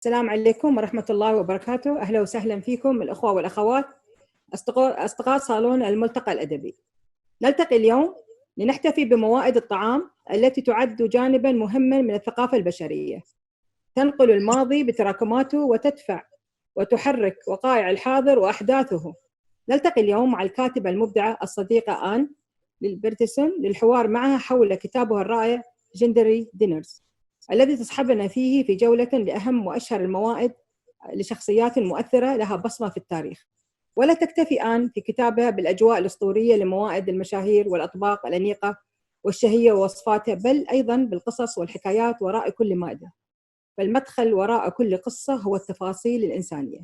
السلام عليكم ورحمة الله وبركاته. أهلا وسهلا فيكم الأخوة والأخوات أصدقاء صالون الملتقى الأدبي. نلتقي اليوم لنحتفي بموائد الطعام التي تعد جانبا مهما من الثقافة البشرية، تنقل الماضي بتراكماته وتدفع وتحرك وقائع الحاضر وأحداثه. نلتقي اليوم مع الكاتبة المبدعة الصديقة آن بيرتسون للحوار معها حول كتابها الرائع جندري دينرز، الذي تصحبنا فيه في جولة لأهم وأشهر الموائد لشخصيات مؤثرة لها بصمة في التاريخ. ولا تكتفي آن في كتابها بالأجواء الأسطورية لموائد المشاهير والأطباق الأنيقة والشهية ووصفاتها، بل أيضا بالقصص والحكايات وراء كل مائدة. فالمدخل وراء كل قصة هو التفاصيل الإنسانية.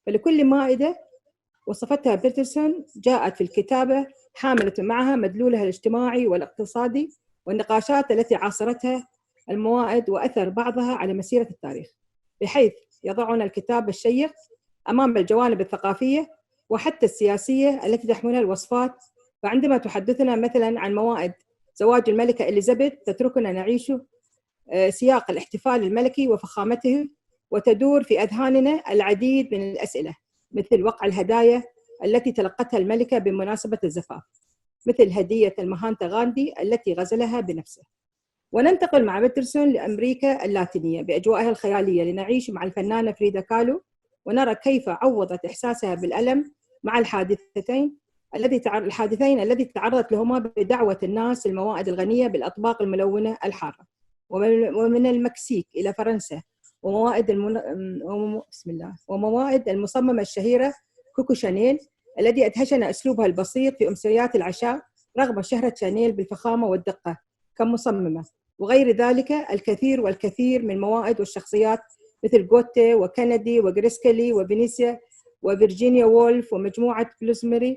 فلكل مائدة وصفتها بيرتسون جاءت في الكتابة حاملة معها مدلولها الاجتماعي والاقتصادي والنقاشات التي عاصرتها الموائد وأثر بعضها على مسيرة التاريخ، بحيث يضعنا الكتاب الشيق أمام الجوانب الثقافية وحتى السياسية التي تحملها الوصفات. فعندما تحدثنا مثلا عن موائد زواج الملكة إليزابيث تتركنا نعيش سياق الاحتفال الملكي وفخامته، وتدور في أذهاننا العديد من الأسئلة، مثل وقع الهدايا التي تلقتها الملكة بمناسبة الزفاف، مثل هدية المهانتا غاندي التي غزلها بنفسه. وننتقل مع بيترسون لأمريكا اللاتينية بأجوائها الخيالية لنعيش مع الفنانة فريدا كالو، ونرى كيف عوضت إحساسها بالألم مع الحادثتين الذي تعرضت لهما بدعوة الناس الموائد الغنية بالأطباق الملونة الحارة. ومن المكسيك إلى فرنسا وموائد المصممة الشهيرة كوكو شانيل الذي أدهشنا أسلوبها البسيط في أمسيات العشاء رغم شهرة شانيل بالفخامة والدقة كمصممة. وغير ذلك الكثير والكثير من موائد والشخصيات مثل غوتي وكندي وغريسكلي وفينيسيا وفيرجينيا وولف ومجموعة بلوزمري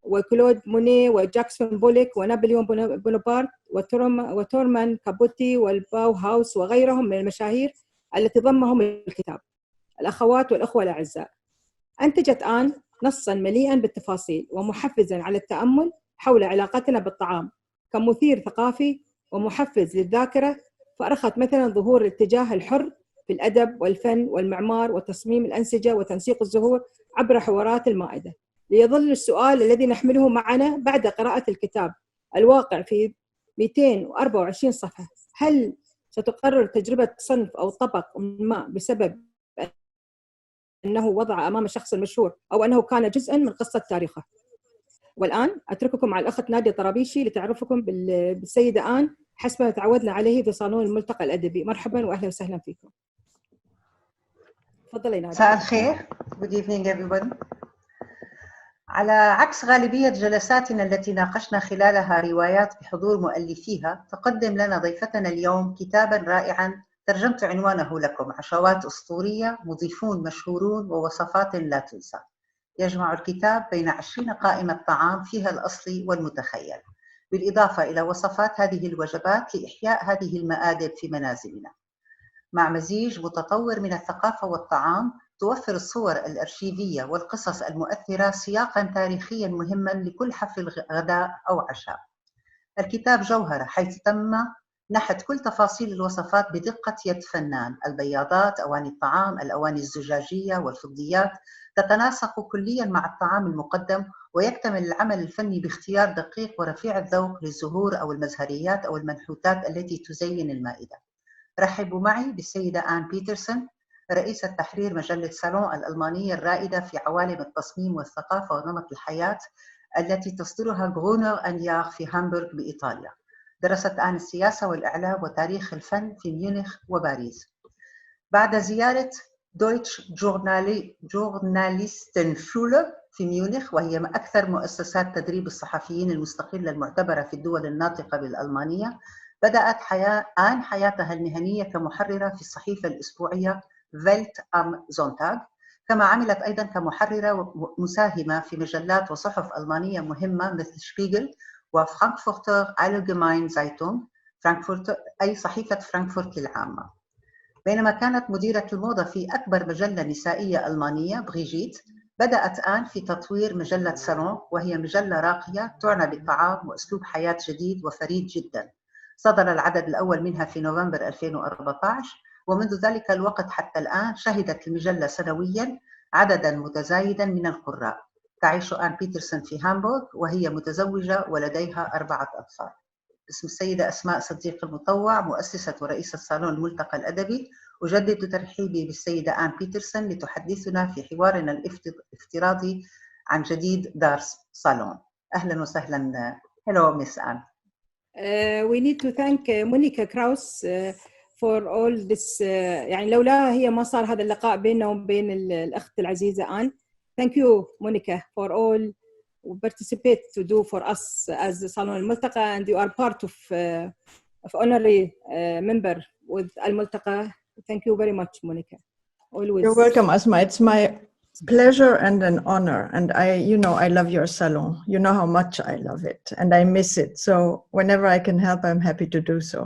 وكلود موني وجاكسون بوليك ونابليون بونابرت وتورمان كابوتي والباو هاوس وغيرهم من المشاهير التي ضمهم الكتاب. الأخوات والأخوة الأعزاء، أنتجت آن نصاً مليئاً بالتفاصيل ومحفزاً على التأمل حول علاقتنا بالطعام كمثير ثقافي ومحفز للذاكرة. فأرخت مثلاً ظهور الاتجاه الحر في الأدب والفن والمعمار وتصميم الأنسجة وتنسيق الزهور عبر حوارات المائدة، ليظل السؤال الذي نحمله معنا بعد قراءة الكتاب الواقع في 224 صفحة: هل ستقرر تجربة صنف أو طبق ما بسبب أنه وضع أمام الشخص المشهور أو أنه كان جزءاً من قصة تاريخه؟ والآن أترككم مع الأخت نادية طرابيشي لتعرفكم بالسيدة آن حسب ما تعودنا عليه في صالون الملتقى الأدبي. مرحباً وأهلا وسهلا فيكم. تفضلي نادية. مساء الخير. Good evening everybody. على عكس غالبية جلساتنا التي ناقشنا خلالها روايات بحضور مؤلفيها، تقدم لنا ضيفتنا اليوم كتاباً رائعاً ترجمت عنوانه لكم: عشوات أسطورية، مضيفون مشهورون، ووصفات لا تنسى. يجمع الكتاب بين 20 قائمة طعام فيها الأصلي والمتخيل، بالإضافة إلى وصفات هذه الوجبات لإحياء هذه المآدب في منازلنا، مع مزيج متطور من الثقافة والطعام. توفر الصور الأرشيفية والقصص المؤثرة سياقاً تاريخياً مهماً لكل حفل غداء أو عشاء. الكتاب جوهرة، حيث تم نحت كل تفاصيل الوصفات بدقة يد فنان. البياضات، أواني الطعام، الأواني الزجاجية والفضيات تتناسق كلياً مع الطعام المقدم، ويكتمل العمل الفني باختيار دقيق ورفيع الذوق للزهور أو المزهريات أو المنحوتات التي تزين المائدة. رحبوا معي بالسيدة آن بيترسون، رئيسة تحرير مجلة سالون الألمانية الرائدة في عوالم التصميم والثقافة ونمط الحياة التي تصدرها غرونر أنيار في هامبورغ بإيطاليا. درست آن السياسة والإعلام وتاريخ الفن في ميونخ وباريس. بعد زيارة دويتش جورناليستنشولة في ميونخ، وهي أكثر مؤسسات تدريب الصحفيين المستقلة المعتبرة في الدول الناطقة بالألمانية، بدأت آن حياتها المهنية كمحررة في الصحيفة الأسبوعية فيلت أم زونتاغ، كما عملت أيضاً كمحررة مساهمة في مجلات وصحف ألمانية مهمة مثل شبيغل وفرانكفورتر ألجيماين زايتونغ، أي صحيفة فرانكفورت العامة. بينما كانت مديرة الموضة في أكبر مجلة نسائية ألمانية بريجيت، بدأت آن في تطوير مجلة سالون، وهي مجلة راقية تعنى بالطعام وأسلوب حياة جديد وفريد جداً. صدر العدد الأول منها في نوفمبر 2014، ومنذ ذلك الوقت حتى الآن شهدت المجلة سنوياً عدداً متزايداً من القراء. تعيش آن بيترسون في هامبورغ وهي متزوجة ولديها 4 أطفال. اسم السيدة أسماء صديق المطوع، مؤسسة ورئيسة صالون الملتقى الأدبي. أجدد ترحيبي بالسيدة آن بيترسون لتحدثنا في حوارنا الافتراضي عن جديد دار صالون. أهلا وسهلا. Hello, Miss Anne. We need to thank Monica Kraus for all this. يعني لولا هي ما صار هذا اللقاء بيننا وبين الأخت العزيزة آن. Thank you, Monica, for all who participate to do for us as Salon Al-Multaqa, and you are part of honorary member with Al-Multaqa. Thank you very much, Monica. Always. You're welcome, Asma. It's my pleasure and an honor. And I love your salon. You know how much I love it and I miss it. So whenever I can help, I'm happy to do so.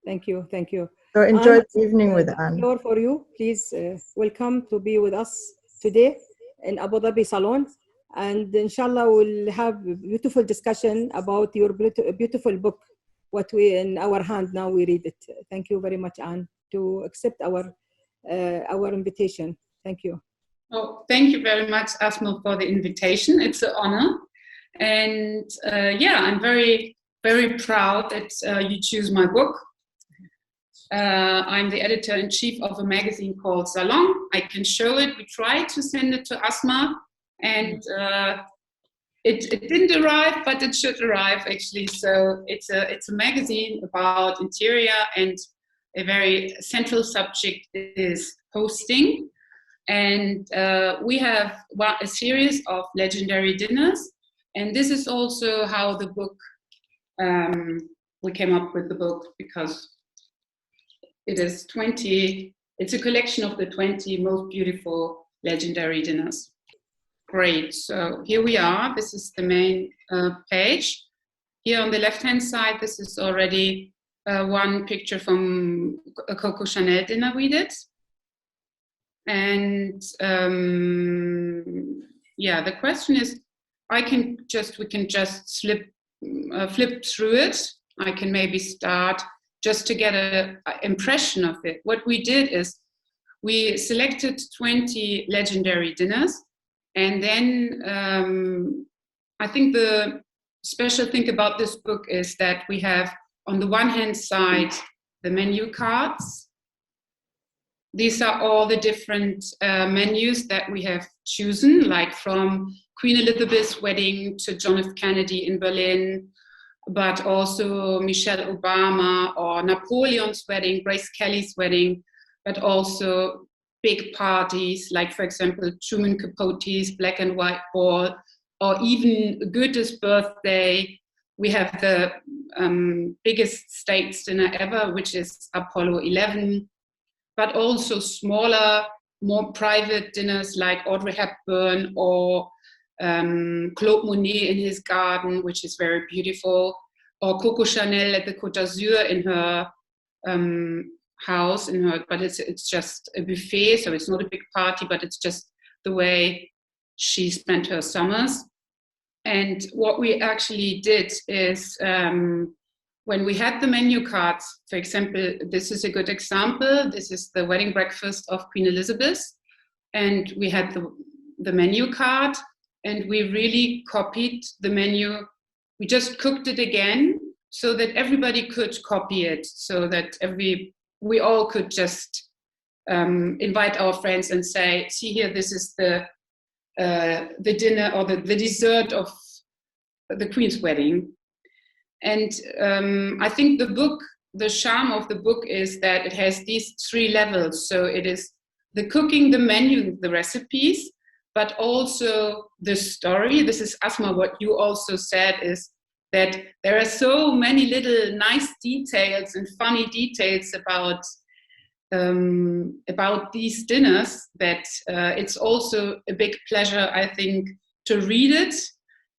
Thank you. Thank you. So enjoy the evening with Anne. Floor for you. Please welcome to be with us today in Abu Dhabi Salon. And inshallah, we'll have a beautiful discussion about your beautiful book, what we in our hand now we read it. Thank you very much, Anne, to accept our invitation. Thank you. Oh, thank you very much, Asma, for the invitation. It's an honor. And I'm very, very proud that you choose my book. I'm the editor-in-chief of a magazine called Salon. I can show it. We tried to send it to Asma, and it didn't arrive, but it should arrive, actually. So it's a magazine about interior, and a very central subject is hosting. And we have a series of legendary dinners, and this is also how the book, we came up with the book, because it is it's a collection of the 20 most beautiful legendary dinners. Great, so here we are. This is the main page. Here on the left-hand side, this is already one picture from a Coco Chanel dinner we did. And the question is, we can just flip through it. I can maybe start just to get an impression of it. What we did is we selected 20 legendary dinners, and then I think the special thing about this book is that we have on the one hand side the menu cards. These are all the different menus that we have chosen, like from Queen Elizabeth's wedding to John F. Kennedy in Berlin, but also Michelle Obama or Napoleon's wedding, Grace Kelly's wedding, but also big parties, like, for example, Truman Capote's Black and White Ball, or even Goethe's birthday. We have the biggest state dinner ever, which is Apollo 11. But also smaller, more private dinners like Audrey Hepburn or Claude Monet in his garden, which is very beautiful, or Coco Chanel at the Côte d'Azur in her house, but it's just a buffet, so it's not a big party, but it's just the way she spent her summers. And what we actually did is, when we had the menu cards, for example, this is a good example. This is the wedding breakfast of Queen Elizabeth. And we had the menu card, and we really copied the menu. We just cooked it again so that everybody could copy it, so that we all could just invite our friends and say, see here, this is the dinner or the dessert of the Queen's wedding. And I think the charm of the book is that it has these 3 levels. So it is the cooking, the menu, the recipes, but also the story. This is, Asma, what you also said, is that there are so many little nice details and funny details about these dinners that it's also a big pleasure, I think, to read it.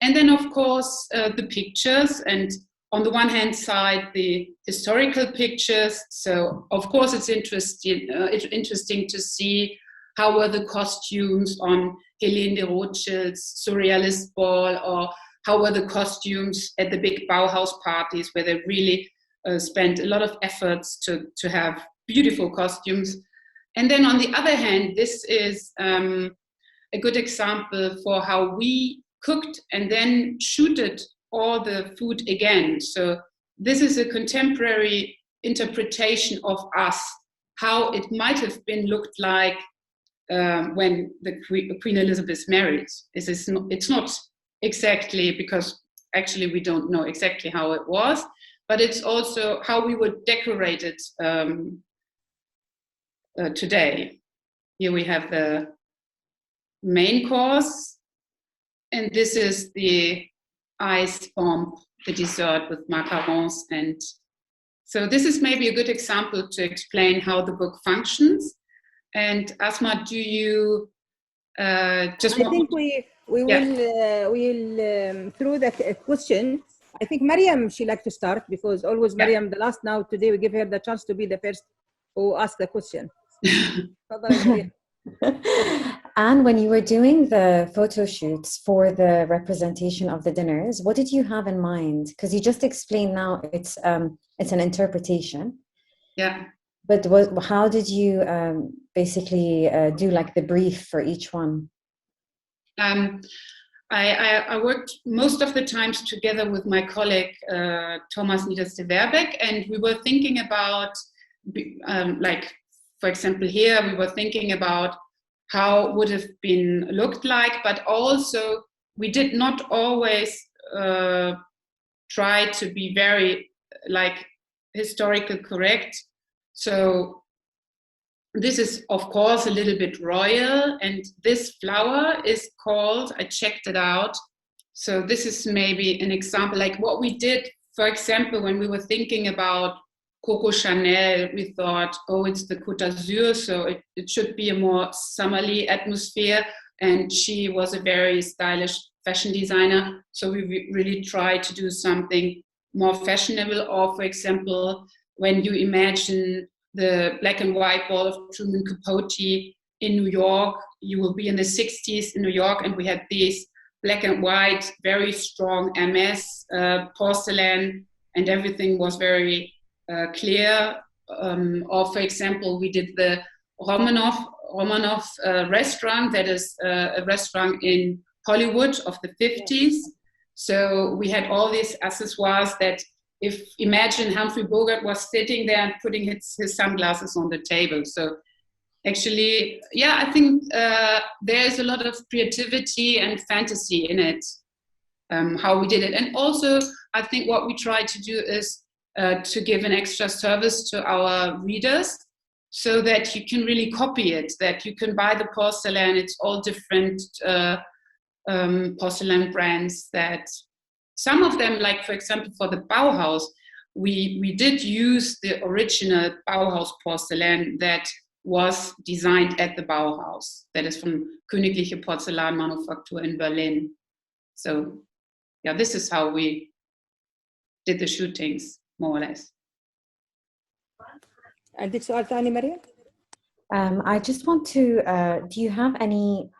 And then, of course, the pictures, and on the one hand side, the historical pictures. So, of course, it's interesting to see how were the costumes on Helene de Rothschild's Surrealist Ball, or how were the costumes at the big Bauhaus parties, where they really spent a lot of efforts to have beautiful costumes. And then on the other hand, this is a good example for how we cooked and then shooted all the food again. So this is a contemporary interpretation of us, how it might have been looked like when the Queen Elizabeth married. It's not exactly, because actually we don't know exactly how it was, but it's also how we would decorate it today. Here we have the main course, and this is the ice bomb, the dessert with macarons. And so this is maybe a good example to explain how the book functions. And Asma, do you just want... I think we will through the question. I think Mariam, she like to start, because always Mariam, the last now today, we give her the chance to be the first who ask the question. And when you were doing the photo shoots for the representation of the dinners, what did you have in mind? Because you just explained now it's an interpretation. Yeah. But how did you basically do like the brief for each one? I worked most of the times together with my colleague Thomas Nieders de Verbeek, and we were thinking about, like, for example, here we were thinking about how would have been looked like, but also we did not always try to be very like historical correct. So this is of course a little bit royal, and this flower is called, I checked it out. So this is maybe an example, like what we did, for example, when we were thinking about Coco Chanel, we thought, oh, it's the Côte d'Azur, so it should be a more summerly atmosphere. And she was a very stylish fashion designer, so we really tried to do something more fashionable. Or, for example, when you imagine the black and white ball of Truman Capote in New York, you will be in the 60s in New York, and we had these black and white, very strong Hermes porcelain, and everything was very clear. Or, for example, we did the Romanov restaurant, that is a restaurant in Hollywood of the 50s. So we had all these accessoires that, if imagine Humphrey Bogart was sitting there and putting his sunglasses on the table. So actually, yeah, I think there's a lot of creativity and fantasy in it, how we did it. And also, I think what we try to do is to give an extra service to our readers, so that you can really copy it, that you can buy the porcelain. It's all different porcelain brands, that some of them, like for example for the Bauhaus, we did use the original Bauhaus porcelain that was designed at the Bauhaus, that is from Königliche Porzellanmanufaktur in Berlin. So yeah, this is how we did the shootings, more or less. عندك سؤال ثاني مريم؟ I just want to, do you have any,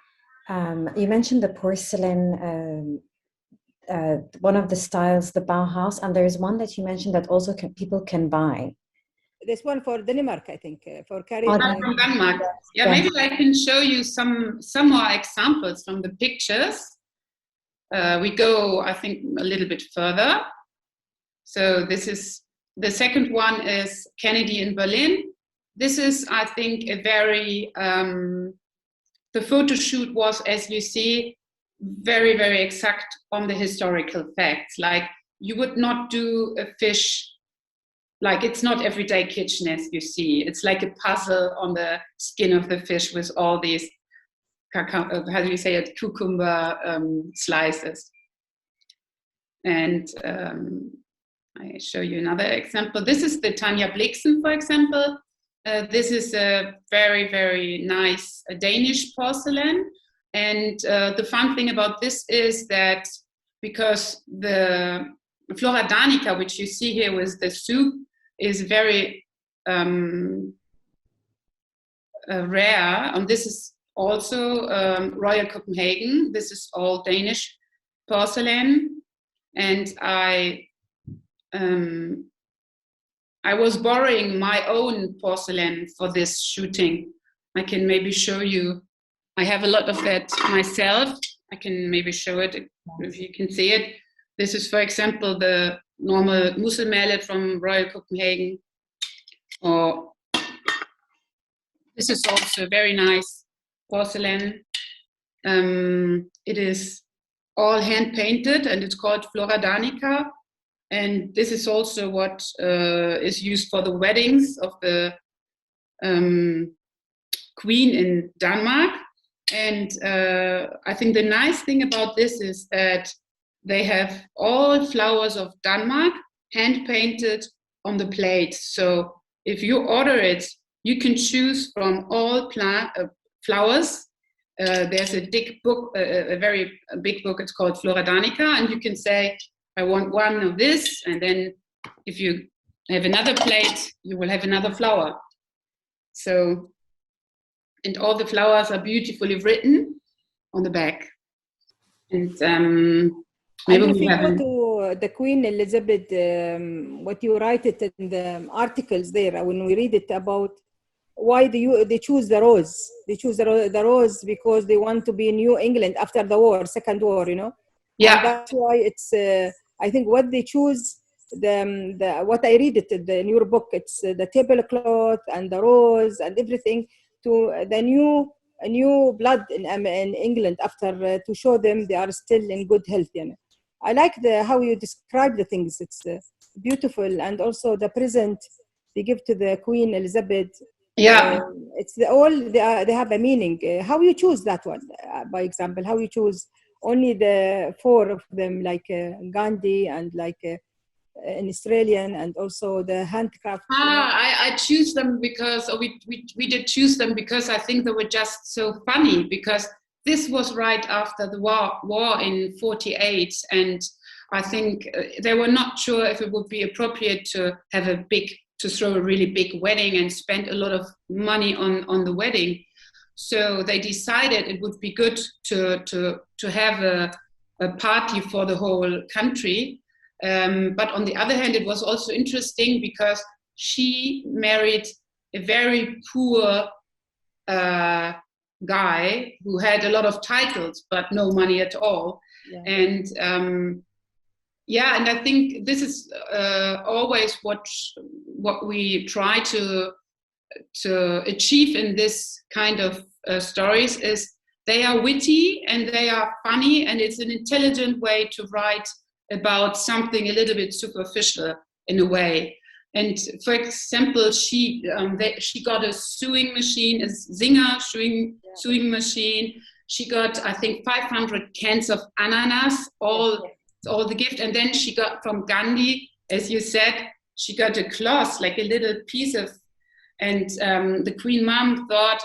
you mentioned the porcelain, one of the styles, the Bauhaus, and there's one that you mentioned that also people can buy. This one for Denmark, I think, for carrying. From Denmark. Yeah, maybe I can show you some more examples from the pictures. We go, I think, a little bit further. So this is, the second one is Kennedy in Berlin. This is, I think, a very, the photo shoot was, as you see, very, very exact on the historical facts. Like, you would not do a fish, like it's not everyday kitchen as you see. It's like a puzzle on the skin of the fish with all these, how do you say it, cucumber slices. And I show you another example. This is the Tanja Blixen, for example. This is a very, very nice Danish porcelain. And the fun thing about this is that because the Flora Danica, which you see here with the soup, is very rare. And this is also Royal Copenhagen. This is all Danish porcelain. And I I was borrowing my own porcelain for this shooting. I can maybe show you. I have a lot of that myself. I can maybe show it if you can see it. This is, for example, the normal Musselmallet from Royal Copenhagen. Or this is also very nice porcelain. It is all hand painted and it's called Flora Danica. And this is also what is used for the weddings of the queen in Denmark. And I think the nice thing about this is that they have all flowers of Denmark hand painted on the plate. So if you order it, you can choose from all flowers. There's a big book, a very big book. It's called Flora Danica, and you can say, I want one of this, and then if you have another plate, you will have another flower. So, and all the flowers are beautifully written on the back. And maybe and if we you have go to the Queen Elizabeth, what you write it in the articles there, when we read it about why they choose the rose. They choose the rose because they want to be in New England after the war, Second War, you know. Yeah. And that's why it's. I think what they choose, what I read it in your book, it's the tablecloth and the rose and everything to the new blood in England after to show them they are still in good health. You know. I like how you describe the things. It's beautiful, and also the present they give to the Queen Elizabeth. Yeah. It's they have a meaning. How you choose that one? By example, how you choose only the 4 of them, like Gandhi and like an Australian, and also the handcraft. I choose them because we did choose them because I think they were just so funny, because this was right after the war in 48, and I think they were not sure if it would be appropriate to have to throw a really big wedding and spend a lot of money on the wedding. So they decided it would be good to have a party for the whole country. But on the other hand, it was also interesting because she married a very poor guy who had a lot of titles but no money at all. Yeah. And and I think this is always what we try to achieve in this kind of stories is they are witty and they are funny, and it's an intelligent way to write about something a little bit superficial in a way. And for example, she got a sewing machine, a Singer sewing machine. She got, I think, 500 cans of ananas, all the gift. And then she got from Gandhi, as you said, she got a cloth, like a little piece of, and the Queen Mom thought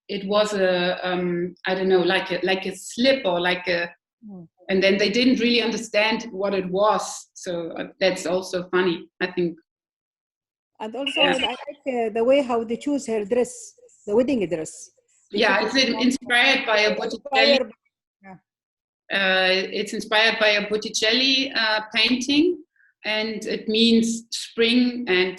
it was I don't know, like a slip or like a, and then they didn't really understand what it was. So that's also funny, I think. And also, I like the way how they choose her dress, the wedding dress. It's inspired by a Botticelli. It's inspired by a Botticelli painting, and it means spring and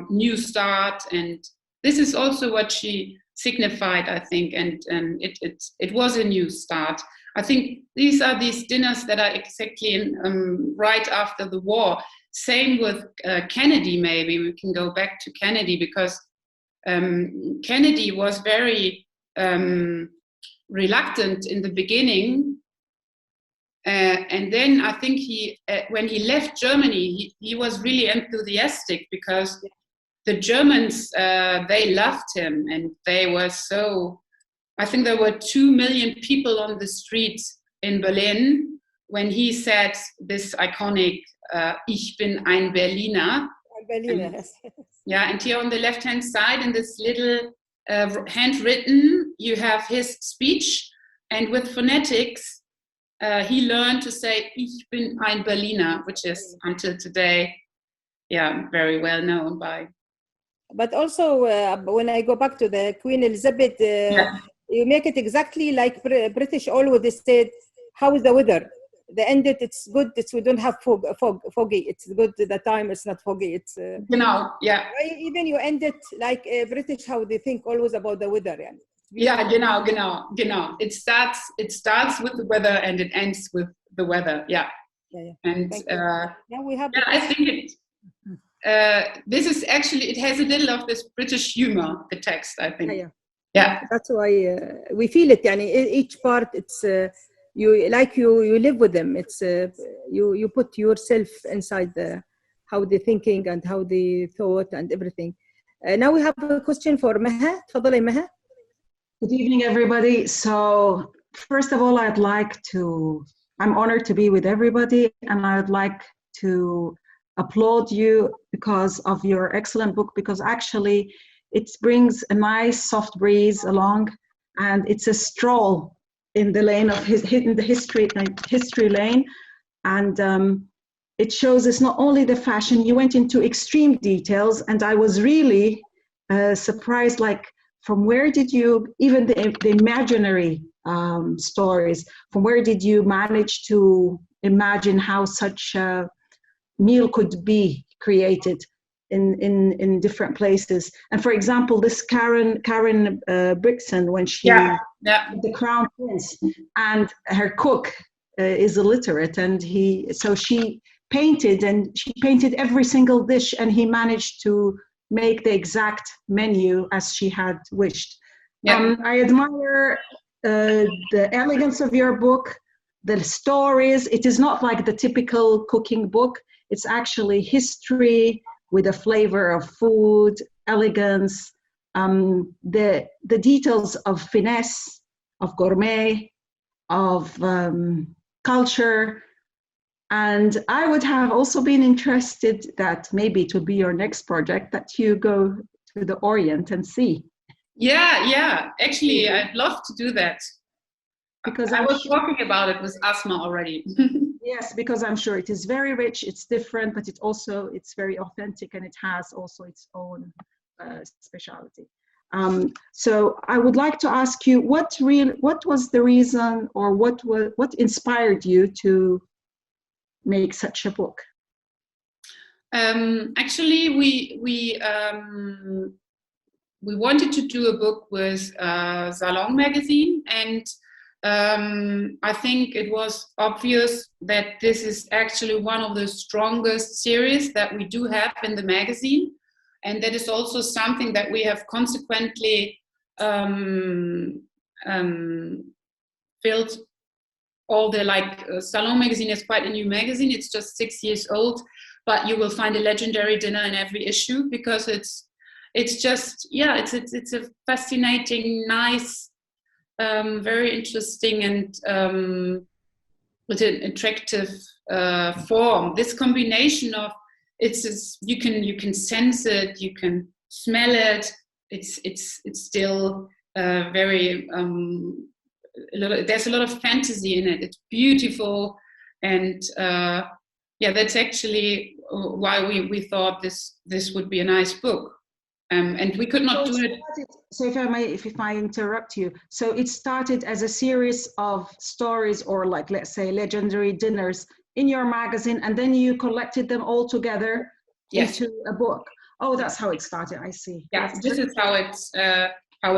new start. And this is also what she signified, I think. And it was a new start. I think these are these dinners that are exactly right after the war. Same with Kennedy, maybe we can go back to Kennedy, because Kennedy was very reluctant in the beginning. And then I think when he left Germany, he was really enthusiastic because the Germans, they loved him, and they were so, I think there were 2 million people on the streets in Berlin when he said this iconic, Ich bin ein Berliner. Berliner, yes. Yeah, and here on the left-hand side in this little handwritten, you have his speech, and with phonetics, he learned to say Ich bin ein Berliner, which is until today, very well known by. But also, when I go back to the Queen Elizabeth, you make it exactly like British always said, how is the weather? the end it's good. We don't have foggy. It's good. The time it's not foggy. It's yeah. Even you end it like British, how they think always about the weather. Yeah, genau. It starts with the weather and it ends with the weather. Yeah. And now we have. Yeah, I think this is actually, it has a little of this British humor, the text, I think. Yeah. That's why we feel it. Each part, it's you live with them. It's you put yourself inside how they're thinking and how they thought and everything. Now we have a question for Meha. تفضلي Meha. Good evening, everybody. So first of all, I'm honored to be with everybody, and I would like to applaud you because of your excellent book, because actually it brings a nice soft breeze along, and it's a stroll in the lane of history lane, and it shows us not only the fashion. You went into extreme details, and I was really surprised, like, from where did you, even the imaginary stories, from where did you manage to imagine how such a meal could be created in different places? And for example, this Karen Brixton, when she the Crown Prince, and her cook is illiterate, and she painted every single dish, and he managed to make the exact menu as she had wished. I admire the elegance of your book, the stories. It is not like the typical cooking book. It's actually history with a flavor of food, elegance, the details of finesse, of gourmet, of culture. And I would have also been interested that maybe it would be your next project that you go to the Orient and see. Yeah. Actually, I'd love to do that. Because I was talking about it with Asma already. Yes, because I'm sure it is very rich, it's different, but it's very authentic, and it has also its own speciality. So I would like to ask you, what was the reason, or what inspired you to make such a book? Actually, we wanted to do a book with Salon magazine, and I think it was obvious that this is actually one of the strongest series that we do have in the magazine, and that is also something that we have consequently filled. All the Salon magazine is quite a new magazine. It's just 6 years old, but you will find a legendary dinner in every issue, because it's a fascinating, nice, very interesting, and with an attractive form. This combination of you can sense it, you can smell it. It's still very. There's a lot of fantasy in it. It's beautiful, and that's actually why we thought this would be a nice book, and we could not do it. So if I interrupt you, so it started as a series of stories, or let's say legendary dinners in your magazine, and then you collected them all together into a book. Oh, that's how it started. I see. Yeah, this is how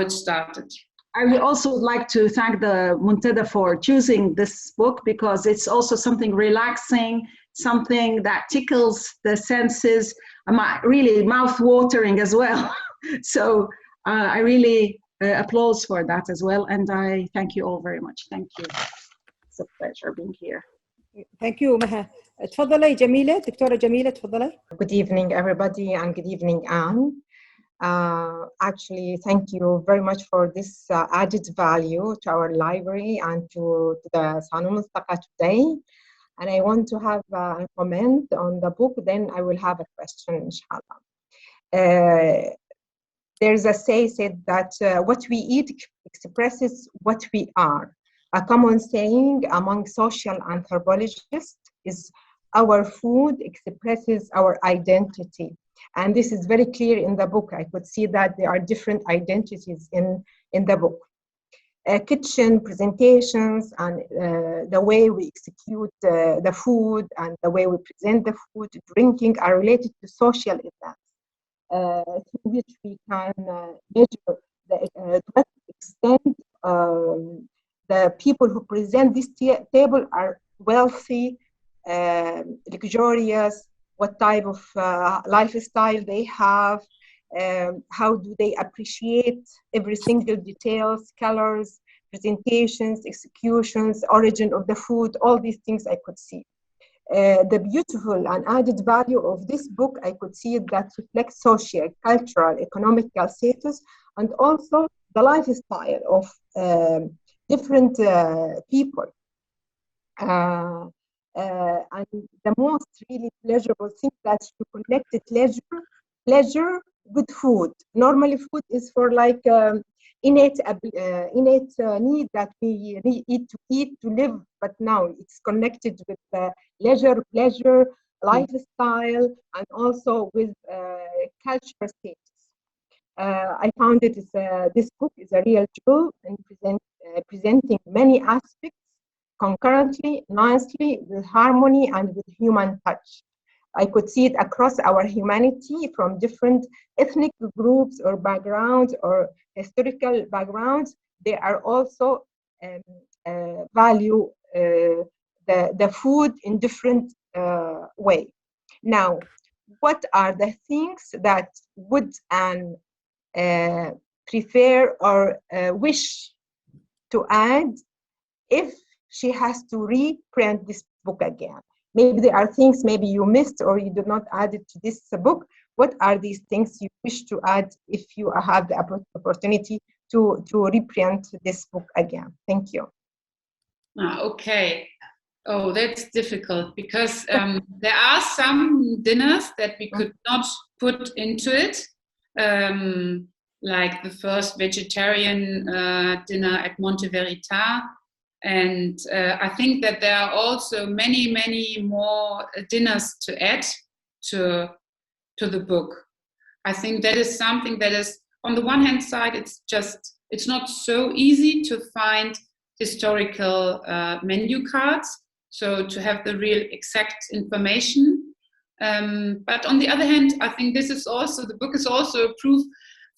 it started. I would also like to thank the Muntada for choosing this book, because it's also something relaxing, something that tickles the senses, really mouth-watering as well. So I really applause for that as well, and I thank you all very much. Thank you. It's a pleasure being here. Thank you, Meha. تفضلي جميلة, دكتورة جميلة, تفضلي. Good evening, everybody, and good evening, Anne. Actually, thank you very much for this added value to our library and to the Salon Multaqa today. And I want to have a comment on the book, then I will have a question, inshallah. There's a said that what we eat expresses what we are. A common saying among social anthropologists is our food expresses our identity. And this is very clear in the book. I could see that there are different identities in the book. kitchen presentations and the way we execute the food and the way we present the food, drinking are related to social events through which we can measure to what extent the people who present this table are wealthy, luxurious, what type of lifestyle they have, how do they appreciate every single details, colors, presentations, executions, origin of the food, all these things I could see. The beautiful and added value of this book, I could see that reflects social, cultural, economical status, and also the lifestyle of different people. And the most really pleasurable thing that you connected pleasure with food. Normally food is for like innate need that we need to eat to live, but now it's connected with leisure, pleasure, lifestyle, and also with cultural status. I found it this book is a real jewel in presenting many aspects concurrently, nicely, with harmony and with human touch. I could see it across our humanity from different ethnic groups or backgrounds or historical backgrounds. They are also value the food in different way. Now, what are the things that would Anne prefer or wish to add if she has to reprint this book again? Maybe there are things maybe you missed or you did not add it to this book. What are these things you wish to add if you have the opportunity to reprint this book again? Thank you. Okay. Oh, that's difficult because there are some dinners that we could not put into it, like the first vegetarian dinner at Monte Verita. And I think that there are also many, many more dinners to add to the book. I think that is something that is, on the one hand side, it's not so easy to find historical menu cards, so to have the real exact information. But on the other hand, I think the book is also a proof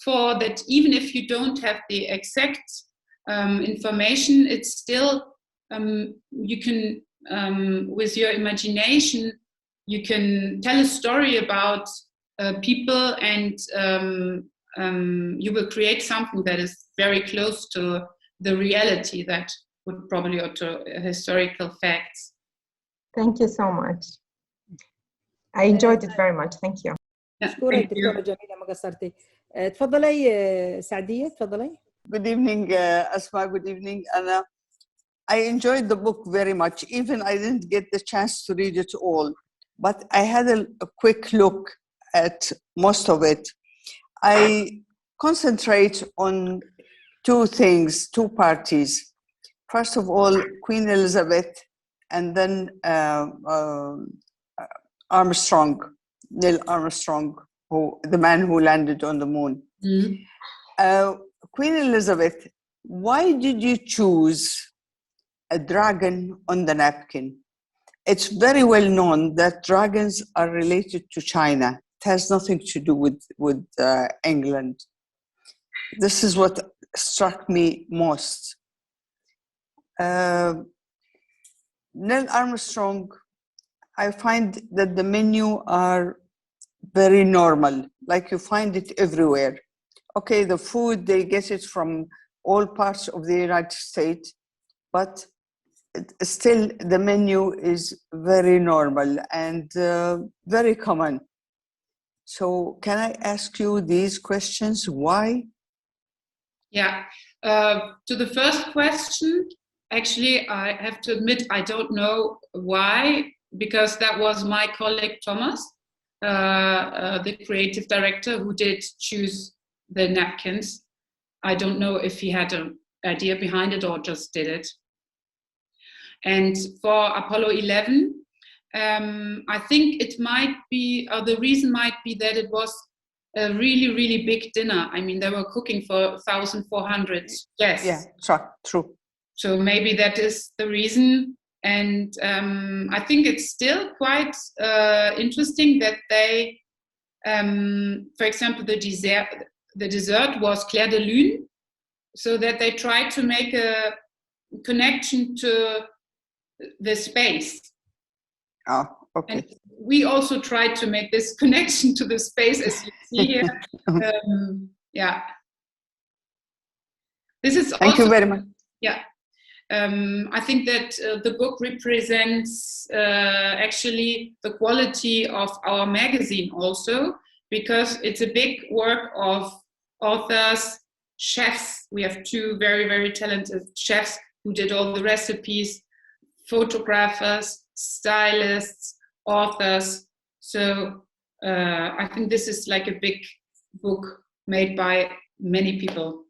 for that even if you don't have the exact information, it's still you can with your imagination you can tell a story about people, and you will create something that is very close to the reality that would probably, or to historical facts. Thank you so much. I enjoyed it very much. Thank you. مشكورة دكتورة جميلة ما قصرتي. تفضلي سعدية، تفضلي. Good evening, Asma. Good evening, Anna. I enjoyed the book very much. Even I didn't get the chance to read it all, but I had a quick look at most of it. I concentrate on two things, two parties. First of all, Queen Elizabeth, and then Armstrong, Neil Armstrong, the man who landed on the moon. Mm-hmm. Queen Elizabeth, why did you choose a dragon on the napkin? It's very well known that dragons are related to China. It has nothing to do with England. This is what struck me most. Neil Armstrong, I find that the menu are very normal, like you find it everywhere. Okay, the food, they get it from all parts of the United States, but still the menu is very normal and very common. So can I ask you these questions? Why? Yeah, to the first question, actually, I have to admit, I don't know why, because that was my colleague Thomas, the creative director, who did choose the napkins. I don't know if he had an idea behind it or just did it. And for Apollo 11, I think it might be, or the reason might be that it was a really, really big dinner. I mean, they were cooking for 1,400 guests. Yeah, true. So maybe that is the reason. And I think it's still quite interesting that they, for example, the dessert was Clair de Lune, so that they tried to make a connection to the space. Oh, okay. And we also tried to make this connection to the space, as you see here. Yeah. This is Thank you very much. Yeah. I think that the book represents actually the quality of our magazine also, because it's a big work of authors, chefs. We have 2 very, very talented chefs who did all the recipes, photographers, stylists, authors. So I think this is like a big book made by many people.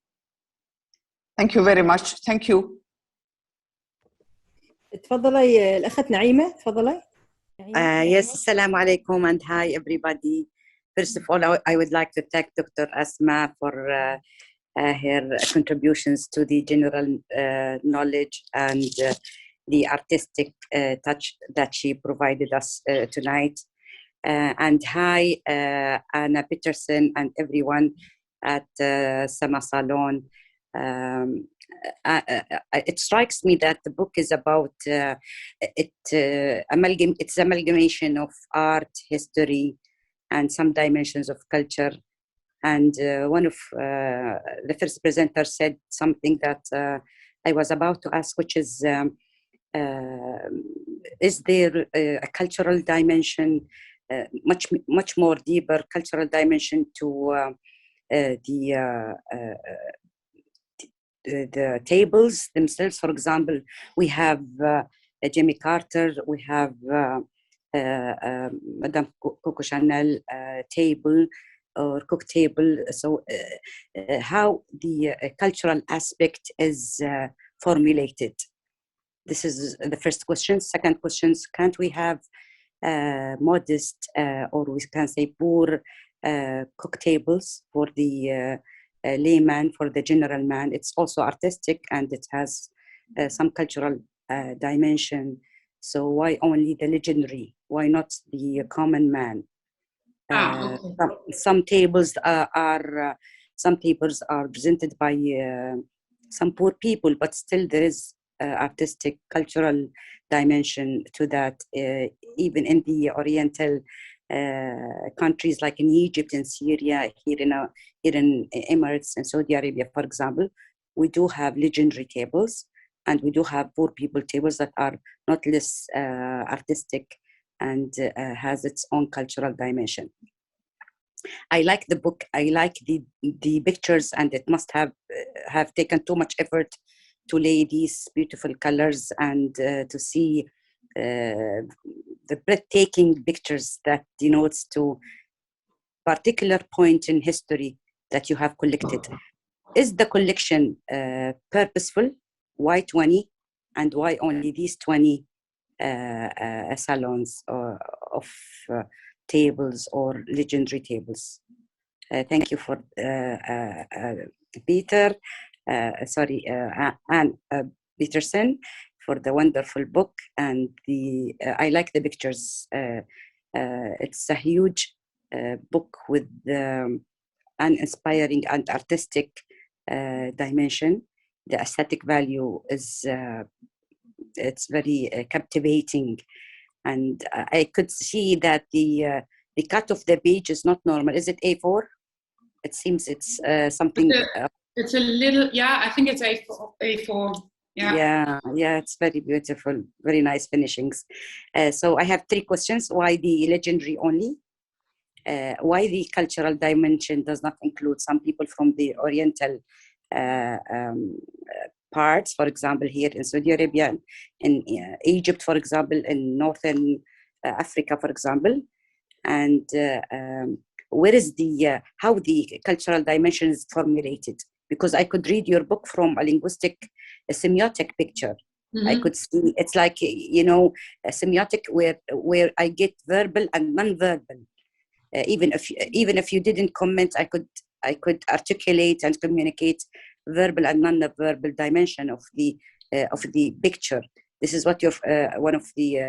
Thank you very much. Thank you. تفضلي الأخت نعيمة، تفضلي. Yes, assalamu alaikum and hi everybody. First of all, I would like to thank Dr. Asma for her contributions to the general knowledge and the artistic touch that she provided us tonight. And hi, Anna Peterson and everyone at Sama Salon. It strikes me that the book is about it's amalgamation of art, history, and some dimensions of culture. And one of the first presenters said something that I was about to ask, which is there a cultural dimension, much more deeper cultural dimension to the tables themselves? For example, we have Jimmy Carter, we have Madame Coco Chanel table or cook table. So how the cultural aspect is formulated? This is the first question. Second question, can't we have modest or we can say poor cook tables for the layman, for the general man? It's also artistic and it has some cultural dimension. So why only the legendary? Why not the common man? Some tables are presented by some poor people, but still there is artistic cultural dimension to that. Even in the Oriental countries like in Egypt and Syria, here in Emirates and Saudi Arabia, for example, we do have legendary tables and we do have poor people tables that are not less artistic and has its own cultural dimension. I like the book. I like the pictures, and it must have taken too much effort to lay these beautiful colors and to see the breathtaking pictures that denotes to particular point in history that you have collected. Is the collection purposeful? Why 20? And why only these 20 salons of tables or legendary tables? Thank you for Peter, Anne Peterson, for the wonderful book. And I like the pictures. It's a huge book with an inspiring and artistic dimension. The aesthetic value is it's very captivating, and I could see that the cut of the page is not normal. Is it A4? It seems it's something. It's a little, yeah. I think it's A4. Yeah. Yeah, it's very beautiful, very nice finishings. So I have 3 questions. Why the legendary only? Why the cultural dimension does not include some people from the Oriental parts, for example, here in Saudi Arabia, in Egypt, for example, in Northern Africa, for example, and where is how the cultural dimension is formulated? Because I could read your book from a linguistic, a semiotic picture. Mm-hmm. I could see it's like, a semiotic where I get verbal and non-verbal even if you didn't comment, I could articulate and communicate verbal and non-verbal dimension of the picture. This is what your one of the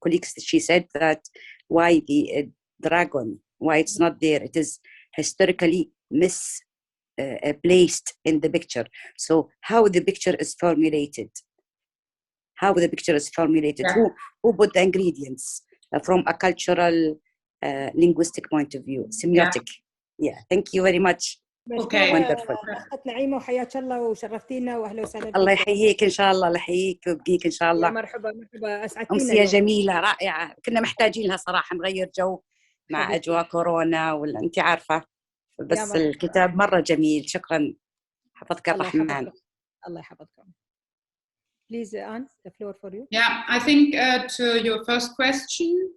colleagues, she said that why the dragon, why it's not there, it is historically misplaced in the picture. So how the picture is formulated, Yeah. who put the ingredients from a cultural linguistic point of view, semiotic. Yeah, thank you very much. Okay. Wonderful. اخت نعيمه وحياك الله وشرفتينا واهلا وسهلا فيك. الله يحييك ان شاء الله، الله يحييك ويبقيك ان شاء الله. مرحبا اسعدتينا. امسيه جميله رائعه، كنا محتاجين لها صراحه، نغير جو مع اجواء كورونا ولا انت عارفه، بس الكتاب مره جميل. شكرا، حفظك الرحمن. الله يحفظكم. Please, Anne, the floor for you. Yeah, I think to your first question,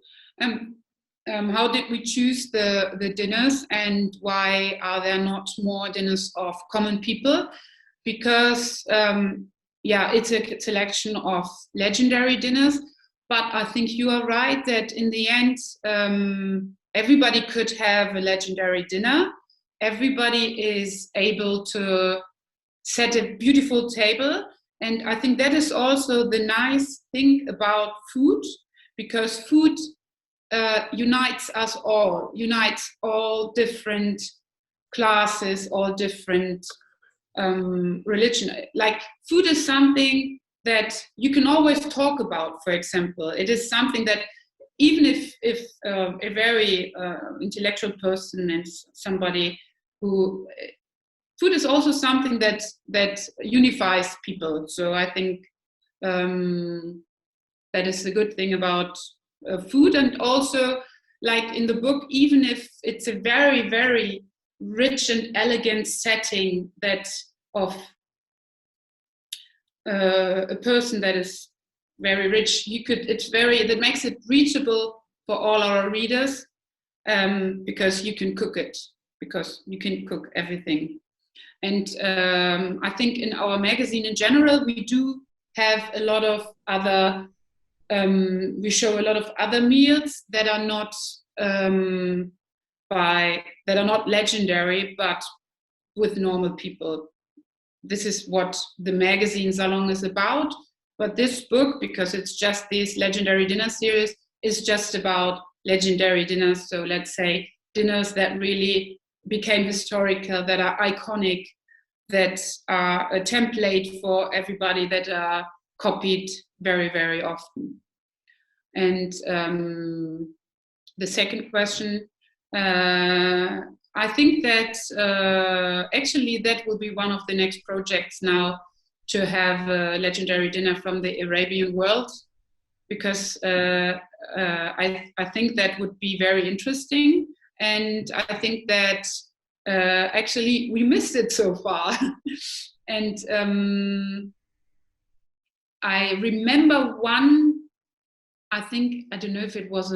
how did we choose the dinners and why are there not more dinners of common people? Because, it's a selection of legendary dinners, but I think you are right that in the end, everybody could have a legendary dinner. Everybody is able to set a beautiful table. And I think that is also the nice thing about food, because food unites us all, unites all different classes, all different religion. Like food is something that you can always talk about, for example. It is something that even if a very intellectual person and somebody who... food is also something that unifies people. So I think that is the good thing about food. And also, like in the book, even if it's a very, very rich and elegant setting that of a person that is very rich, that makes it reachable for all our readers, because you can cook it, because you can cook everything. And I think in our magazine in general, we do have a lot of other, we show a lot of other meals that are not legendary, but with normal people. This is what the magazine Salon is about. But this book, because it's just this legendary dinner series, is just about legendary dinners. So let's say dinners that really became historical, that are iconic, that are a template for everybody, that are copied very, very often. And the second question, I think that actually that will be one of the next projects now, to have a legendary dinner from the Arabian world, because I think that would be very interesting. And I think that actually we missed it so far. And I remember one, I don't know if it was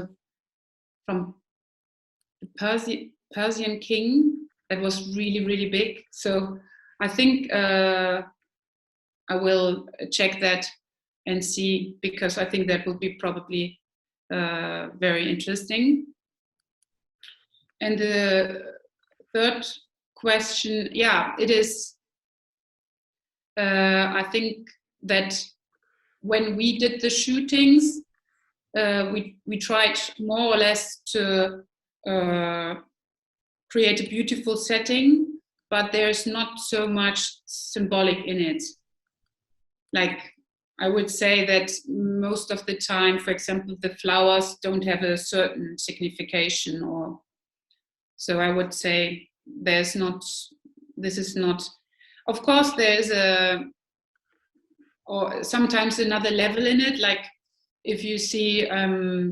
from the Persian king that was really, really big. So I think I will check that and see, because I think that will be probably very interesting. And the third question, it is, I think that when we did the shootings, we tried more or less to create a beautiful setting, but there's not so much symbolic in it. Like, I would say that most of the time, for example, the flowers don't have a certain signification, or so I would say this is not, of course there's or sometimes another level in it. Like if you see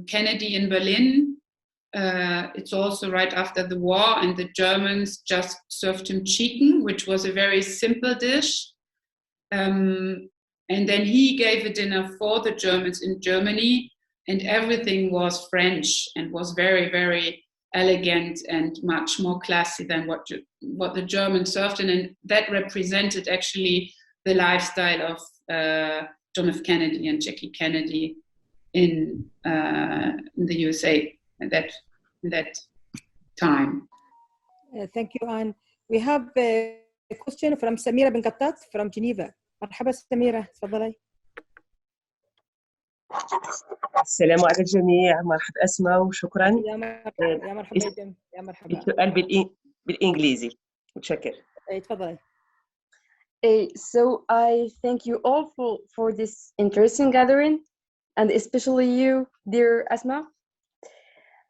Kennedy in Berlin, it's also right after the war, and the Germans just served him chicken, which was a very simple dish. And then he gave a dinner for the Germans in Germany, and everything was French and was very, very elegant and much more classy than what the Germans served. And that represented actually the lifestyle of John F. Kennedy and Jackie Kennedy in the USA. And that time. Thank you, Anne. We have a question from Samira bin Qattat from Geneva. مرحبا سميرة، تفضلي. السلام على الجميع، مرحبا أسماء وشكرا. يا مرحبا يا مرحبا يا مرحبا. السؤال بالإنجليزي، متشكر. تفضلي. So I thank you all for this interesting gathering, and especially you, dear Asma.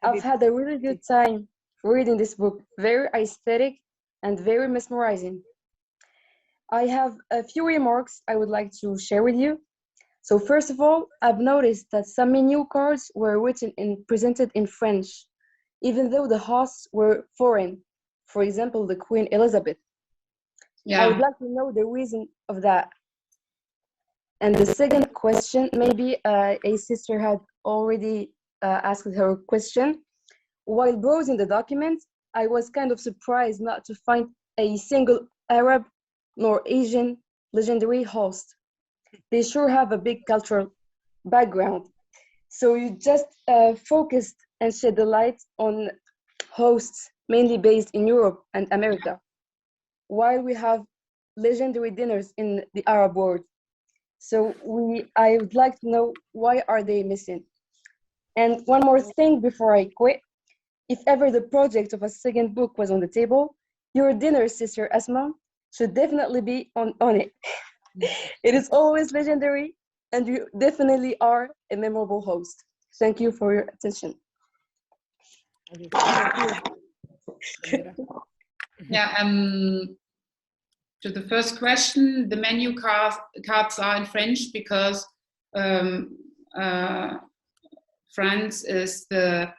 I've had a really good time reading this book, very aesthetic and very mesmerizing. I have a few remarks I would like to share with you. So first of all, I've noticed that some menu cards were written and presented in French, even though the hosts were foreign. For example, the Queen Elizabeth. Yeah. I would like to know the reason of that. And the second question, maybe a sister had already asked her question. While browsing the documents, I was kind of surprised not to find a single Arab nor Asian legendary host. They sure have a big cultural background. So you just focused and shed the light on hosts mainly based in Europe and America, while we have legendary dinners in the Arab world. So I would like to know, why are they missing? And one more thing before I quit. If ever the project of a second book was on the table, your dinner, Sister Asma, should definitely be on it. It is always legendary, and you definitely are a memorable host. Thank you for your attention. Yeah, to the first question, the menu cards are in French because France is the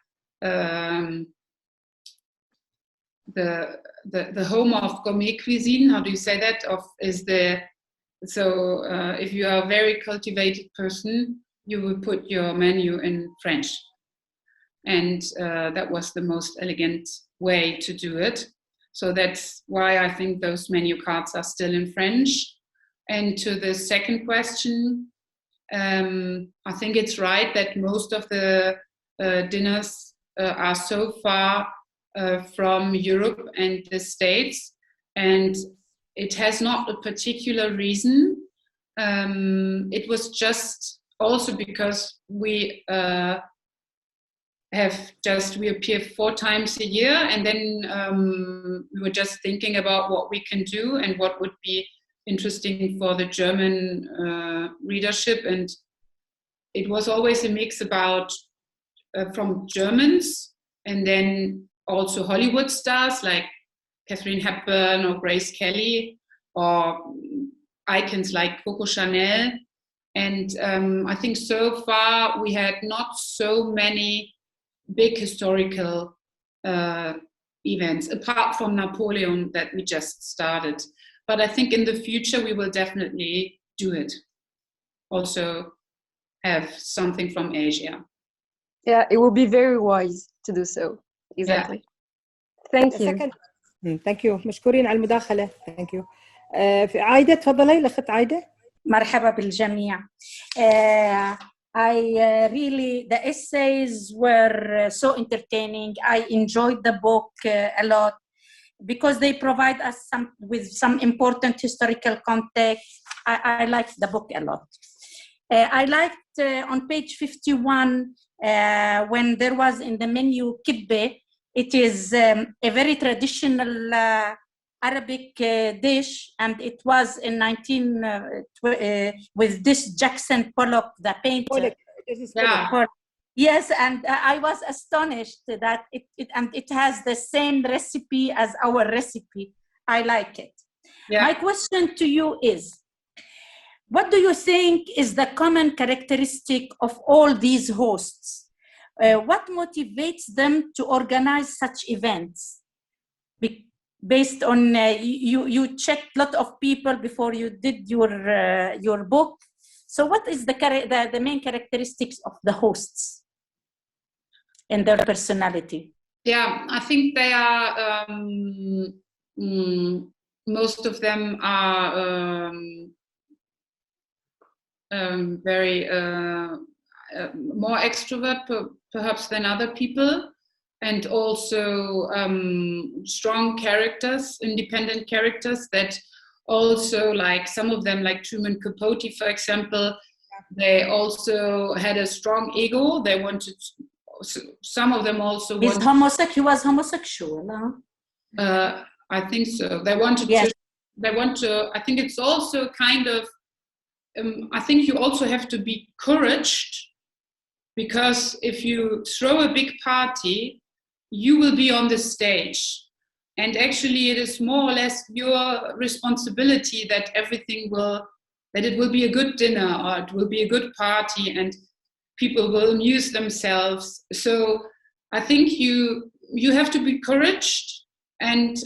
home of gourmet cuisine. How do you say that? So if you are a very cultivated person, you will put your menu in French. And that was the most elegant way to do it. So that's why I think those menu cards are still in French. And to the second question, I think it's right that most of the dinners are so far from Europe and the States, and it has not a particular reason. It was just also because we appear 4 times a year, and then we were just thinking about what we can do and what would be interesting for the German readership. And it was always a mix about from Germans and then also Hollywood stars like Katharine Hepburn or Grace Kelly, or icons like Coco Chanel. And I think so far we had not so many big historical events, apart from Napoleon that we just started. But I think in the future we will definitely do it. Also have something from Asia. Yeah, it will be very wise to do so. Exactly. Yeah. Thank you. Thank you. مشكورين على المداخلة. Thank you. عايدة تفضلي الأخت عايدة. مرحبا بالجميع. Really, the essays were so entertaining. I enjoyed the book a lot because they provide us with some important historical context. I liked the book a lot. I liked on page 51 when there was in the menu kibbeh. It is a very traditional Arabic dish, and it was in with this Jackson Pollock, the painter. Yeah. Yes, and I was astonished that it has the same recipe as our recipe. I like it. Yeah. My question to you is, what do you think is the common characteristic of all these hosts? What motivates them to organize such events? Based on you checked a lot of people before you did your book. So what is the main characteristics of the hosts and their personality? Yeah, I think they are, most of them are very more extrovert perhaps than other people. and also strong characters, independent characters that also, like some of them, like Truman Capote, for example, they also had a strong ego. They wanted, some of them also he was homosexual, no? I think so. They wanted yes. to, I think it's also kind of, I think you also have to be encouraged, because if you throw a big party, you will be on the stage. And actually it is more or less your responsibility that that it will be a good dinner, or it will be a good party, and people will amuse themselves. So I think you have to be encouraged, and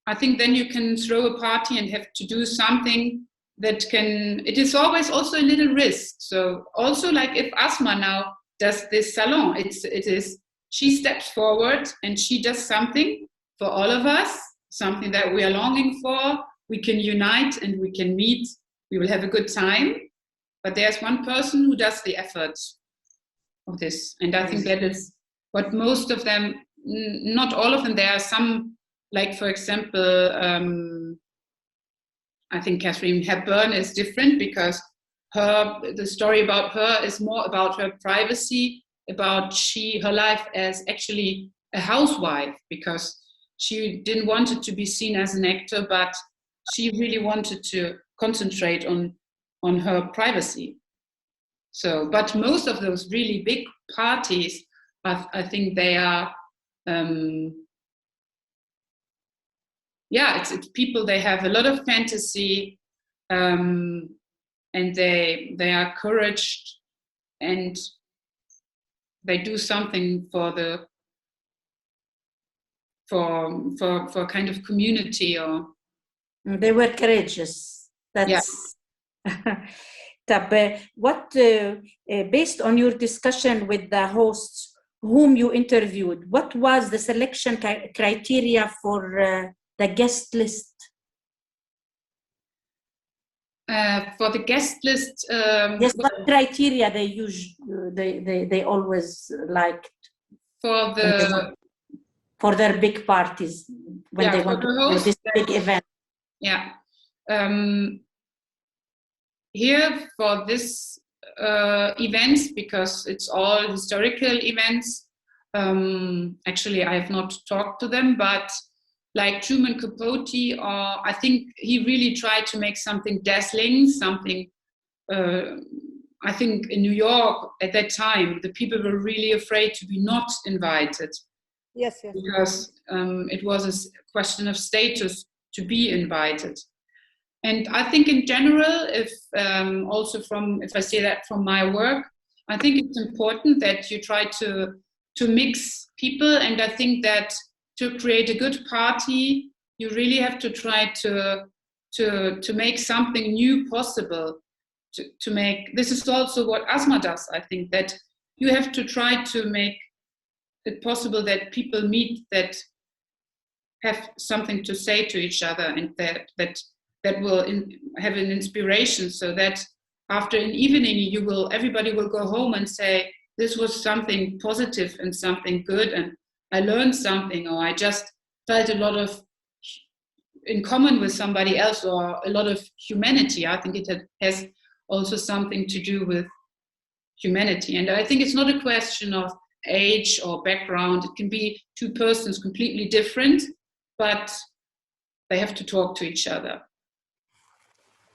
I think then you can throw a party and have to do something that can, it is always also a little risk. So also, like if Asma now does this salon, it is, she steps forward and she does something for all of us, something that we are longing for. We can unite and we can meet, we will have a good time. But there's one person who does the effort of this. And I think that is what most of them, not all of them, there are some, like for example, I think Catherine Hepburn is different, because the story about her is more about her privacy, about her life as actually a housewife, because she didn't want it to be seen as an actor, but she really wanted to concentrate on her privacy. So, but most of those really big parties, I think they are, it's people, they have a lot of fantasy, and they are encouraged, and they do something for kind of community, or they were courageous. That's what based on your discussion with the hosts whom you interviewed, what was the selection criteria for the guest list? For the guest list, yes, what criteria they use? They always liked for their big parties when they want to do this big event. Yeah. Here for this events, because it's all historical events, actually I have not talked to them, but like Truman Capote, or I think he really tried to make something dazzling, something, I think in New York at that time, the people were really afraid to be not invited. Yes. Because it was a question of status to be invited. And I think in general, if I say that from my work, I think it's important that you try to mix people. And I think that to create a good party, you really have to try to make something new possible. To make, this is also what Asma does. I think that you have to try to make it possible that people meet, that have something to say to each other, and that will have an inspiration, so that after an evening everybody will go home and say, this was something positive and something good, and I learned something, or I just felt a lot of in common with somebody else, or a lot of humanity. I think it has also something to do with humanity. And I think it's not a question of age or background. It can be two persons completely different, but they have to talk to each other.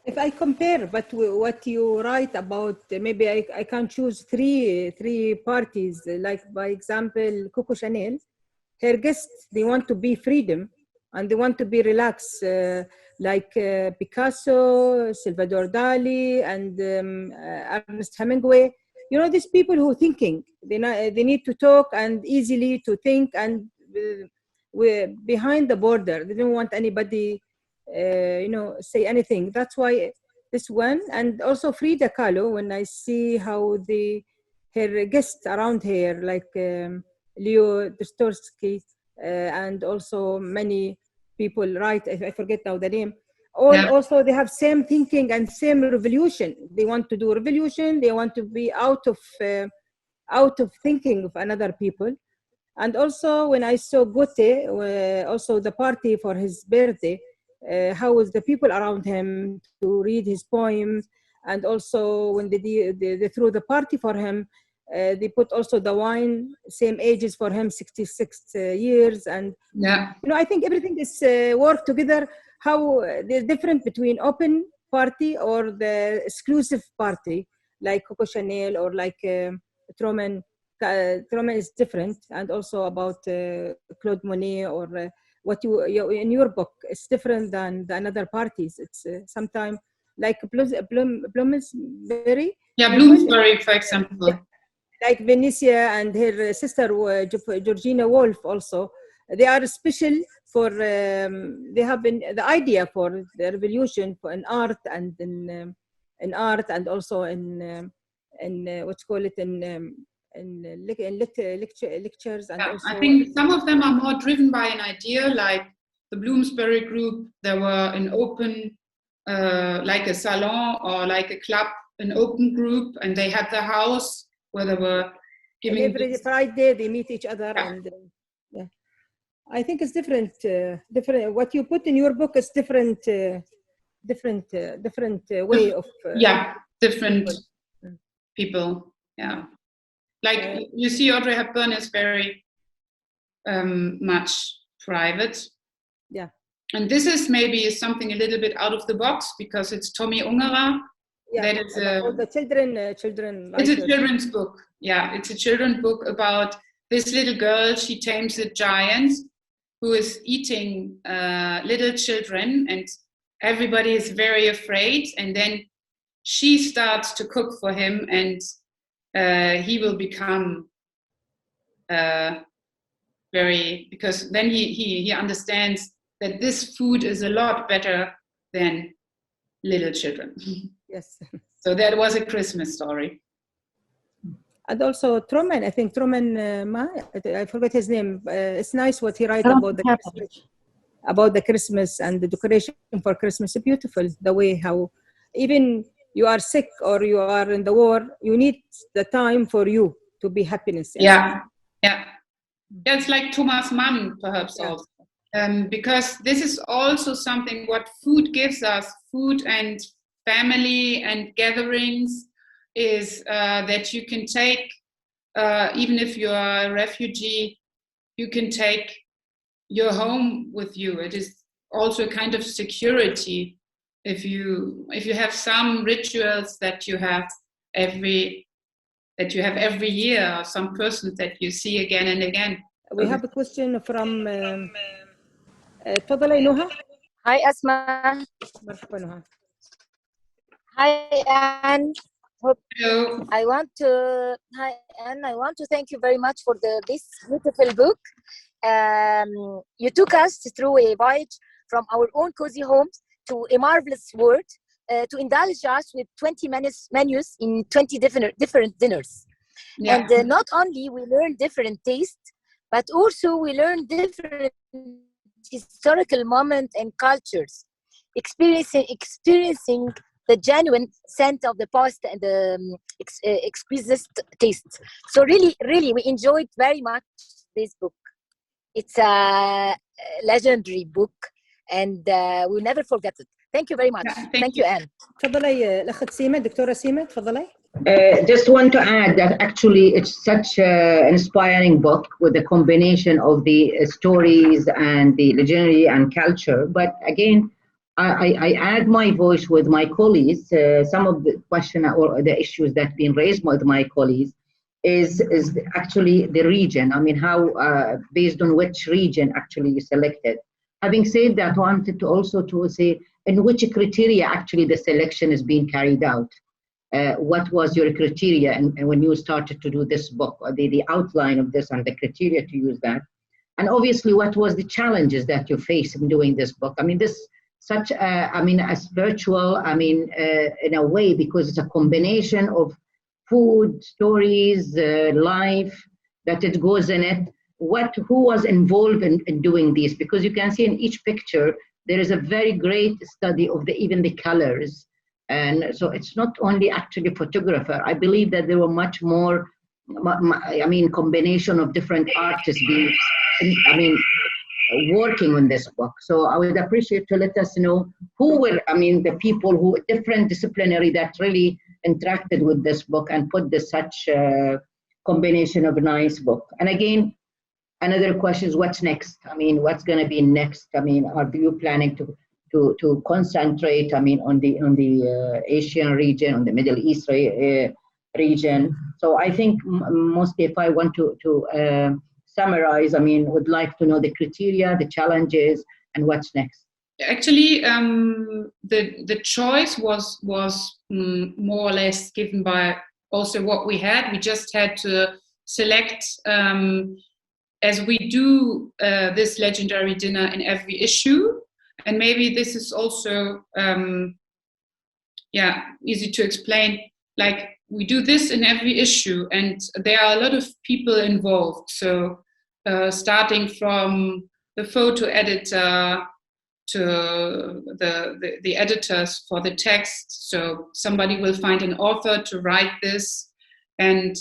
If I compare what you write about, maybe I can choose three parties, like by example, Coco Chanel, her guests, they want to be freedom and they want to be relaxed, like Picasso, Salvador Dali, and Ernest Hemingway. You know, these people who are thinking, they need to talk and easily to think, and we're behind the border. They don't want anybody, say anything. That's why this one, and also Frida Kahlo, when I see how her guests around her, like Leo Dostoevsky, and also many people, right? I forget now the name. Also, they have same thinking and same revolution. They want to do revolution. They want to be out of out of thinking of another people. And also when I saw Goethe, also the party for his birthday, how was the people around him to read his poems, and also when they threw the party for him, they put also the wine, same ages for him, 66 years. And yeah, you know, I think everything is work together. How the difference between open party or the exclusive party, like Coco Chanel or like Truman. Truman is different, and also about Claude Monet or what you in your book. It's different than the another parties. It's sometimes like Bloomsbury. Yeah, Bloomsbury, for example. Yeah. Like Venetia and her sister Georgina Woolf also. They are special for, they have been the idea for the revolution for in art and in art, and also in what's called it in lectures. And yeah, also I think some of them are more driven by an idea, like the Bloomsbury group. There were an open, like a salon or like a club, an open group, and they had the house where they were giving. And every Friday they meet each other, yeah. And yeah, I think it's different. Different. What you put in your book is different. Different way of. Yeah, different people. Yeah. Like you see, Audrey Hepburn is very much private. Yeah. And this is maybe something a little bit out of the box because it's Tommy Ungerer. Yeah. That is the children. It's a children's book. Yeah, it's a children's book about this little girl. She tames a giant who is eating little children, and everybody is very afraid. And then she starts to cook for him, and he will become very, because then he understands that this food is a lot better than little children. Yes. So that was a Christmas story. And also Truman, I think Truman, I forgot his name. It's nice what he writes about the Christmas, about the Christmas and the decoration for Christmas. It's beautiful the way how even you are sick or you are in the war, you need the time for you to be happiness. Yeah, yeah. It's like Thomas Mann, perhaps, yeah. Also. Because this is also something what food gives us, food and family and gatherings, is that you can take, even if you are a refugee, you can take your home with you. It is also a kind of security if you have some rituals that you have every year, or some persons that you see again and again. We have a question from تفضلي نهى. Hi Asma. مرحبا نهى. Hi Anne. Hello. I want to thank you very much for this beautiful book. You took us through a voyage from our own cozy homes to a marvelous world, to indulge us with 20 menus in 20 different dinners. Yeah. And not only we learn different tastes, but also we learn different historical moments and cultures, experiencing the genuine scent of the past and the exquisite taste. So really, we enjoyed very much this book. It's a legendary book, and we'll never forget it. Thank you very much. Yeah, thank you, Anne. تفضلي الأخت سيمة، دكتورة سيمة، تفضلي. Just want to add that actually it's such an inspiring book with a combination of the stories and the legendary and culture. But again, I add my voice with my colleagues. Some of the question or the issues that have been raised with my colleagues is actually the region. I mean, how based on which region actually you selected. Having said that, I wanted to also to say in which criteria actually the selection is being carried out. What was your criteria and when you started to do this book, or the outline of this and the criteria to use that? And obviously, what was the challenges that you faced in doing this book? I mean, this such, as virtual, in a way, because it's a combination of food, stories, life, that it goes in it. Who was involved in doing this? Because you can see in each picture, there is a very great study of even the colors. And so it's not only actually photographer. I believe that there were much more I mean, combination of different artists being, I mean, working on this book. So I would appreciate to let us know who were, I mean, the people who, different disciplinary that really interacted with this book and put this such combination of nice book. And again, another question is what's next? I mean, what's going to be next? I mean, are you planning to concentrate, I mean, on the Asian region, on the Middle East region? So I think mostly if I want to summarize, I mean, would like to know the criteria, the challenges, and what's next. Actually, the choice was more or less given by also what we had. We just had to select, as we do this legendary dinner in every issue, and maybe this is also easy to explain. Like, we do this in every issue, and there are a lot of people involved. So starting from the photo editor to the editors for the text. So somebody will find an author to write this. And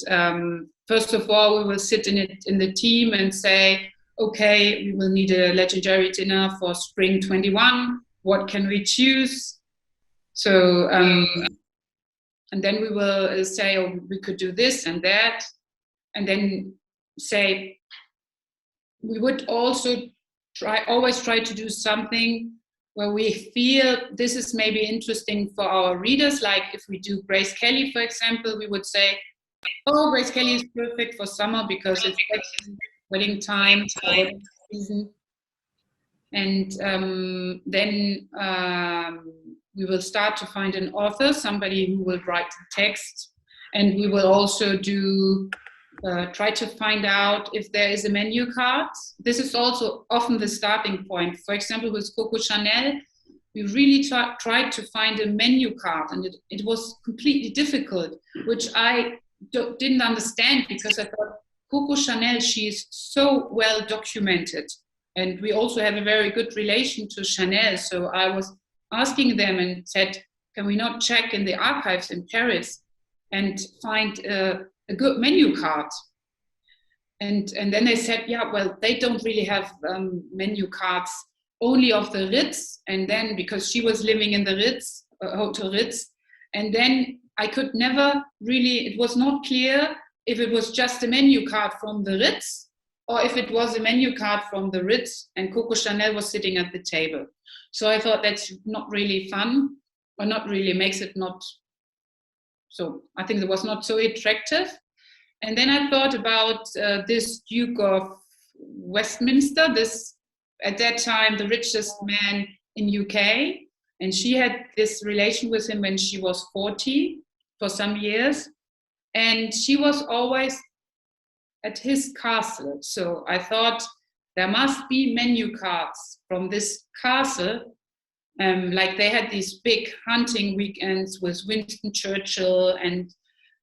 first of all, we will sit in the team and say, okay, we will need a legendary dinner for spring 21. What can we choose? So, and then we will say, oh, we could do this and that. And then say, we would also always try to do something where we feel this is maybe interesting for our readers. Like if we do Grace Kelly, for example, we would say, oh, Grace Kelly is perfect for summer because it's wedding time, wedding season. And then we will start to find an author, somebody who will write the text. And we will also try to find out if there is a menu card. This is also often the starting point. For example, with Coco Chanel, we really tried to find a menu card, and it was completely difficult, which I didn't understand, because I thought Coco Chanel, she's so well documented. And we also have a very good relation to Chanel. So I was asking them and said, can we not check in the archives in Paris and find a good menu card? And then they said, yeah, well, they don't really have menu cards, only of the Ritz. And then, because she was living in the Ritz, Hotel Ritz, and then I could never really, it was not clear if it was just a menu card from the Ritz or if it was a menu card from the Ritz and Coco Chanel was sitting at the table. So I thought that's not really fun, or not really, makes it not, so I think it was not so attractive. And then I thought about this Duke of Westminster, this, at that time, the richest man in UK. And she had this relation with him when she was 40 for some years. And she was always at his castle. So I thought there must be menu cards from this castle. Like they had these big hunting weekends with Winston Churchill. And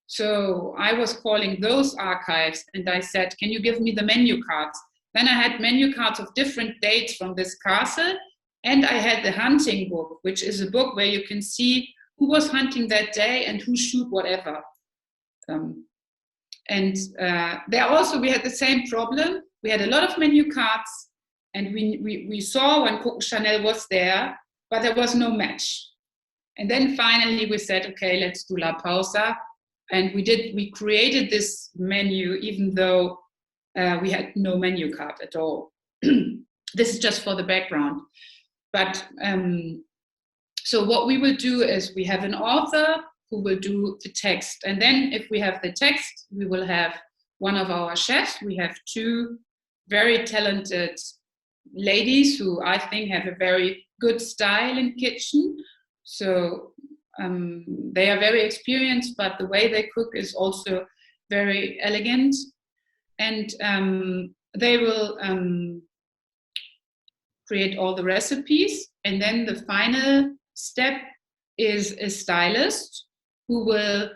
so I was calling those archives and I said, can you give me the menu cards? Then I had menu cards of different dates from this castle. And I had the hunting book, which is a book where you can see who was hunting that day and who shoot whatever. There also, we had the same problem. We had a lot of menu cards, and we saw when Coco Chanel was there, but there was no match. And then finally we said, okay, let's do La Pausa. And we created this menu, even though we had no menu card at all. This is just for the background. But so what we will do is we have an author who will do the text. And then if we have the text, we will have one of our chefs. We have two very talented ladies who I think have a very good style in kitchen. So they are very experienced, but the way they cook is also very elegant. And they will create all the recipes. And then the final step is a stylist who will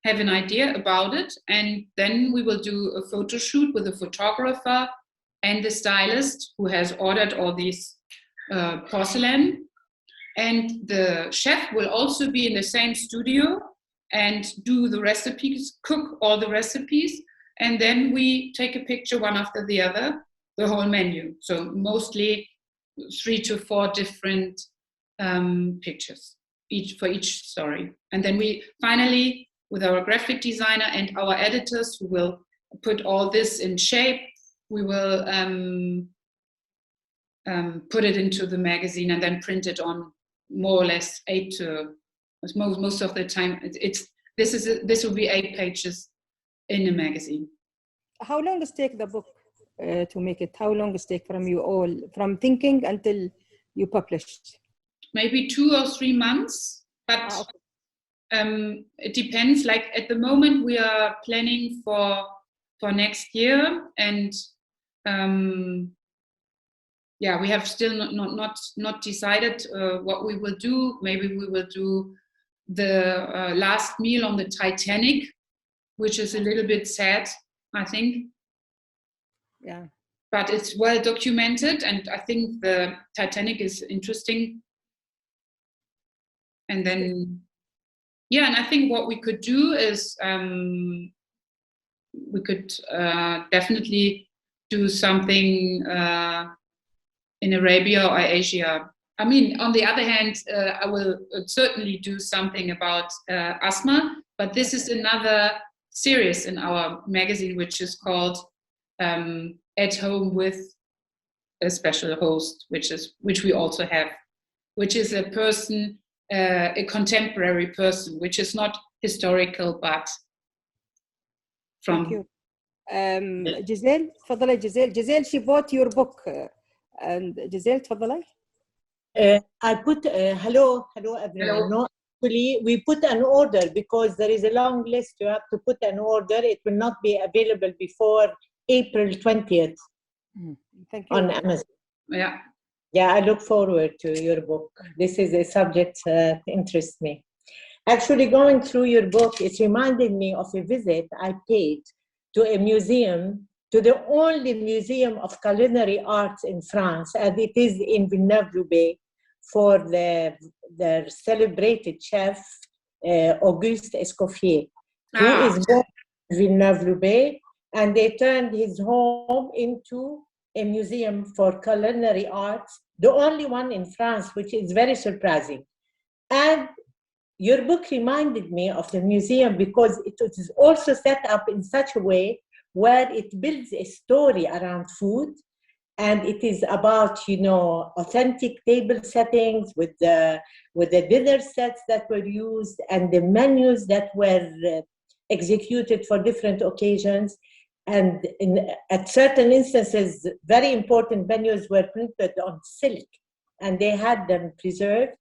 have an idea about it. And then we will do a photo shoot with a photographer and the stylist who has ordered all these porcelain. And the chef will also be in the same studio and do the recipes, cook all the recipes. and then we take a picture one after the other, the whole menu. So mostly 3 to 4 different pictures for each story. And then we finally, with our graphic designer and our editors, who will put all this in shape, we will put it into the magazine and then print it on more or less 8 to most of the time. This will be 8 pages in the magazine. How long does it take the book to make it? How long does it take from you all, from thinking until you published? Maybe 2 or 3 months, but it depends. Like at the moment, we are planning for next year, and yeah, we have still not decided what we will do. Maybe we will do the last meal on the Titanic, which is a little bit sad, I think. Yeah. But it's well documented, and I think the Titanic is interesting. And then, yeah, and I think what we could do is we could definitely do something in Arabia or Asia. I mean, on the other hand, I will certainly do something about asthma, but this is another series in our magazine, which is called At Home with a Special Host, which we also have, which is a person, a contemporary person, which is not historical, but from. Thank you. Giselle, تفضلي Giselle, she bought your book. And Giselle, تفضلي. I put, hello everyone. Hello. No, actually, we put an order because there is a long list. You have to put an order. It will not be available before April 20th Thank you. on Amazon. Yeah. Yeah, I look forward to your book. This is a subject that interests me. Actually, going through your book, it reminded me of a visit I paid to a museum, to the only museum of culinary arts in France, and it is in Villeneuve-Loubet, for their celebrated chef, Auguste Escoffier, who is born in Villeneuve-Loubet, and they turned his home into a museum for culinary arts, the only one in France, which is very surprising. And your book reminded me of the museum because it is also set up in such a way where it builds a story around food, and it is about, you know, authentic table settings with the dinner sets that were used and the menus that were executed for different occasions. And at certain instances, very important menus were printed on silk, and they had them preserved,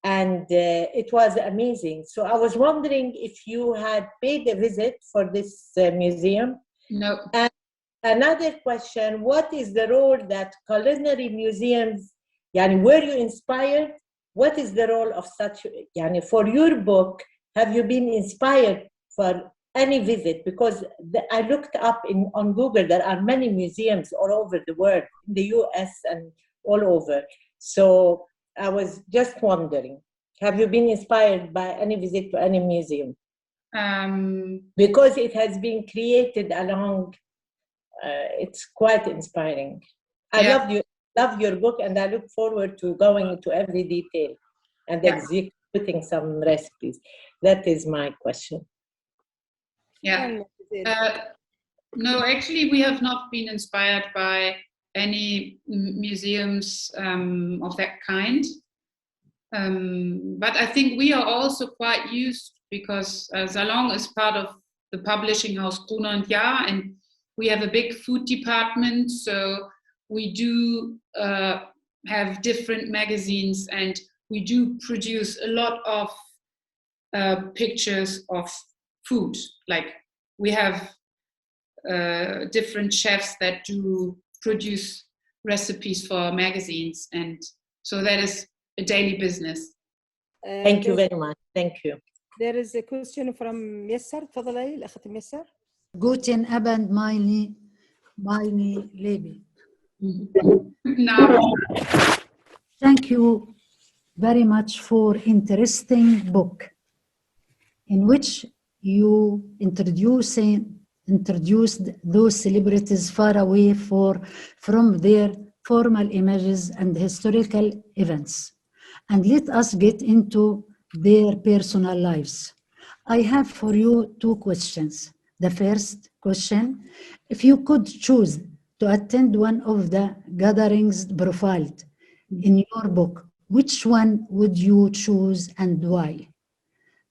and it was amazing. So I was wondering if you had paid a visit for this museum. No. And another question, what is the role that culinary museums, yani, were you inspired? What is the role of such, yani, for your book, have you been inspired for any visit? Because I looked up on Google, there are many museums all over the world, in the US and all over. So I was just wondering, have you been inspired by any visit to any museum? Because it has been created along, it's quite inspiring. I love your book, and I look forward to going into every detail and executing some recipes. That is my question. Yeah. No, actually, we have not been inspired by any museums of that kind. But I think we are also quite used, because Salon is part of the publishing house Gruner & Jahr, and we have a big food department, so we do have different magazines, and we do produce a lot of pictures of food. Like we have different chefs that do produce recipes for magazines, and so that is a daily business. Thank you very much. Thank you. There is a question from Yessar. تفضلي الأخت يسار. Guten Abend, meine Liebe. Thank you very much for interesting book in which you introducing introduced those celebrities far away from their formal images and historical events. And let us get into their personal lives. I have for you two questions. The first question, if you could choose to attend one of the gatherings profiled in your book, which one would you choose and why?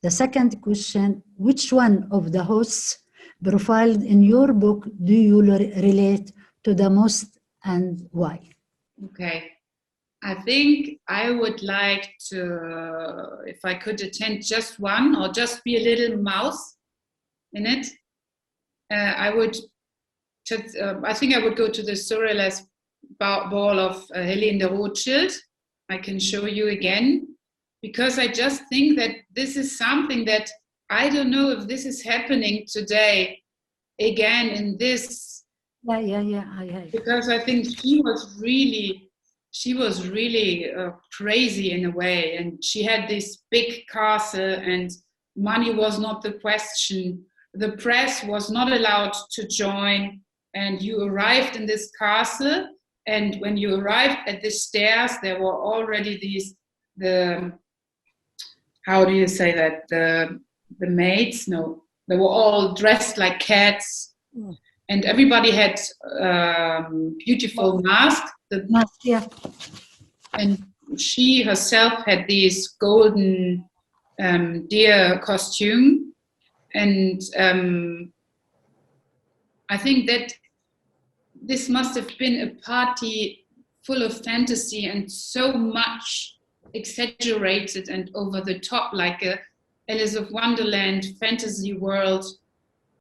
The second question, which one of the hosts profiled in your book do you relate to the most and why? Okay. I think I would like to, if I could attend just one or just be a little mouse in it, I think I would go to the Surrealist ball of Helene de Rothschild. I can show you again, because I just think that this is something that I don't know if this is happening today again in this. Yeah. Because I think she was really crazy in a way, and she had this big castle, and money was not the question. The press was not allowed to join, and you arrived in this castle, and when you arrived at the stairs, there were already how do you say that, the maids? No, they were all dressed like cats. And everybody had beautiful masks. Yeah. And she herself had this golden deer costume. And I think that this must have been a party full of fantasy and so much exaggerated and over the top, like a Alice of Wonderland fantasy world.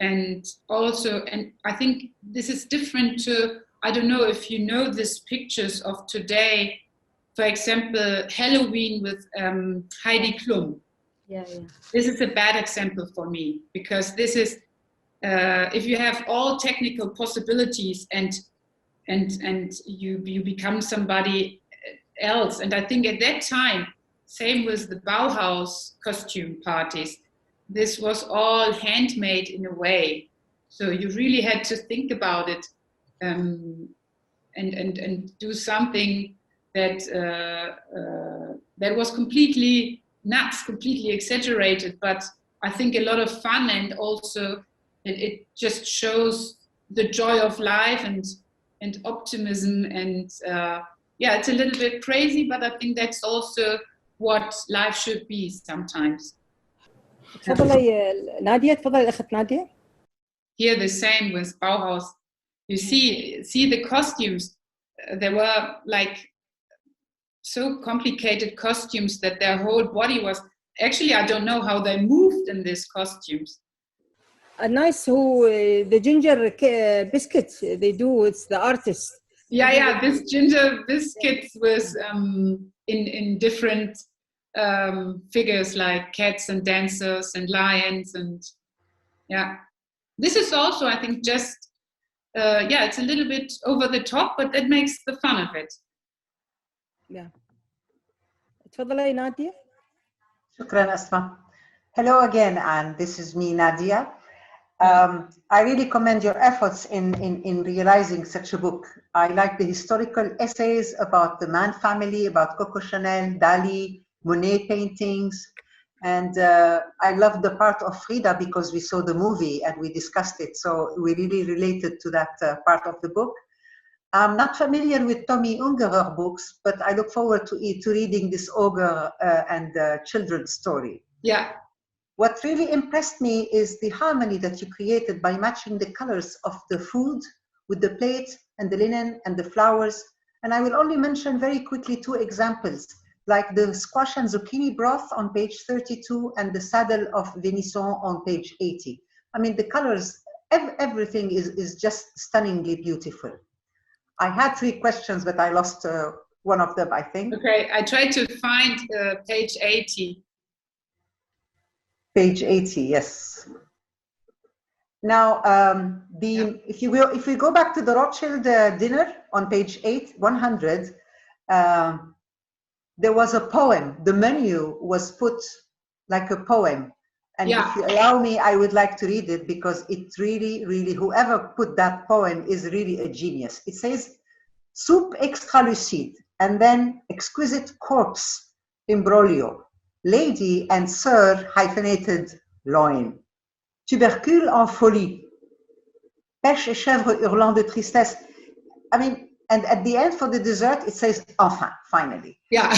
And also, and I think this is different to, I don't know if you know these pictures of today, for example, Halloween with Heidi Klum. Yeah. This is a bad example for me, because this is, if you have all technical possibilities and you become somebody else. And I think at that time, same with the Bauhaus costume parties, this was all handmade in a way. So you really had to think about it and do something that that was completely nuts, completely exaggerated, but I think a lot of fun, and also it just shows the joy of life and optimism, and yeah, it's a little bit crazy, but I think that's also what life should be sometimes. تفضلي نادية، تفضلي الأخت نادية. Here the same with Bauhaus. You see the costumes. There were like so complicated costumes that their whole body was, actually I don't know how they moved in these costumes. A nice who the ginger biscuit they do, it's the artist. Yeah, this ginger biscuits was in different figures, like cats and dancers and lions, and yeah, this is also, I think, just yeah, it's a little bit over the top, but that makes the fun of it. Yeah. تفضلي نادية. شكرا أسماء. Hello again, and this is me, Nadia. I really commend your efforts in realizing such a book. I like the historical essays about the Mann family, about Coco Chanel, Dali, Monet paintings. And I love the part of Frida because we saw the movie and we discussed it. So we really related to that part of the book. I'm not familiar with Tommy Ungerer books, but I look forward to reading this ogre and children's story. Yeah. What really impressed me is the harmony that you created by matching the colors of the food with the plate and the linen and the flowers. And I will only mention very quickly two examples, like the squash and zucchini broth on page 32 and the saddle of venison on page 80. I mean, the colors, everything is just stunningly beautiful. I had three questions, but I lost one of them, I think. Okay, I tried to find page 80. Page 80, yes. Now, if we go back to the Rothschild dinner on page 100, there was a poem. The menu was put like a poem. And Yeah. if you allow me, I would like to read it because it really, really, whoever put that poem is really a genius. It says, soup extra lucide, and then exquisite corpse imbroglio, lady and sir hyphenated loin, tubercule en folie, pêche et chèvre hurlant de tristesse. I mean, and at the end for the dessert, it says, enfin, finally. Yeah.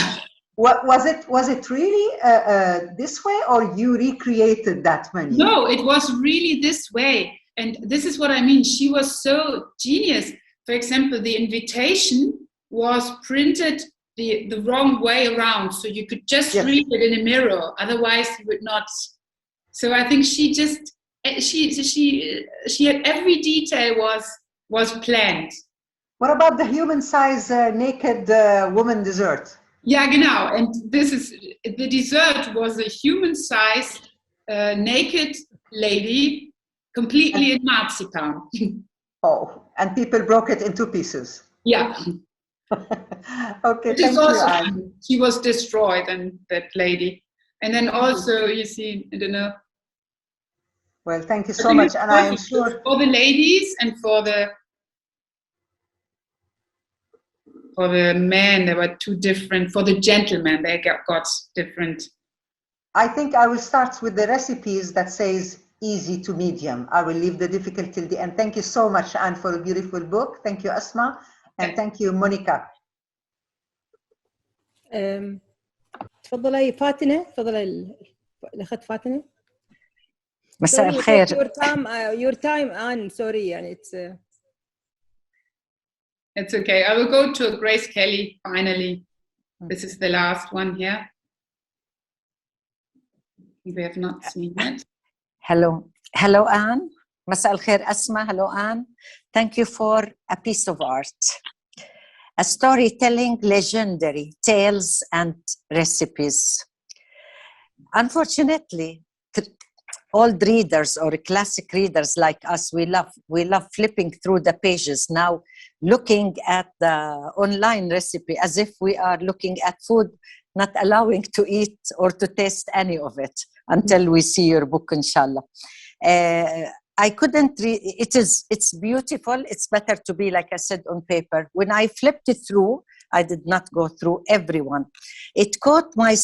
What was it really this way, or you recreated that menu? No, it was really this way. And this is what I mean. She was so genius. For example, the invitation was printed the wrong way around. So you could just read it in a mirror. Otherwise you would not. So I think she had every detail was planned. What about the human-size naked woman dessert? Yeah, genau. And the dessert was a human-sized naked lady, completely in marzipan. Oh, and people broke it into pieces. Yeah. Okay, thank you, Anne. She was destroyed, and that lady. And then also, you see, I don't know. Well, thank you so much, and I am sure for the ladies and for the men, there were two different. For the gentlemen, they got different. I think I will start with the recipes that says easy to medium. I will leave the difficult till the end. Thank you so much, Anne, for a beautiful book. Thank you, Asma, and thank you, Monica. تفضلي فاتنة، تفضلي الأخت فاتنة. مساء الخير. Your time, Anne. Sorry, يعني It's okay. I will go to Grace Kelly finally. This is the last one here. We have not seen it. Hello, Anne. مساء الخير, Asma. Hello, Anne. Thank you for a piece of art. A storytelling legendary tales and recipes. Unfortunately, old readers or classic readers like us, we love flipping through the pages now, looking at the online recipe as if we are looking at food, not allowing to eat or to taste any of it until we see your book, inshallah. I couldn't read, it's beautiful. It's better to be, like I said, on paper. When I flipped it through, I did not go through everyone. It caught my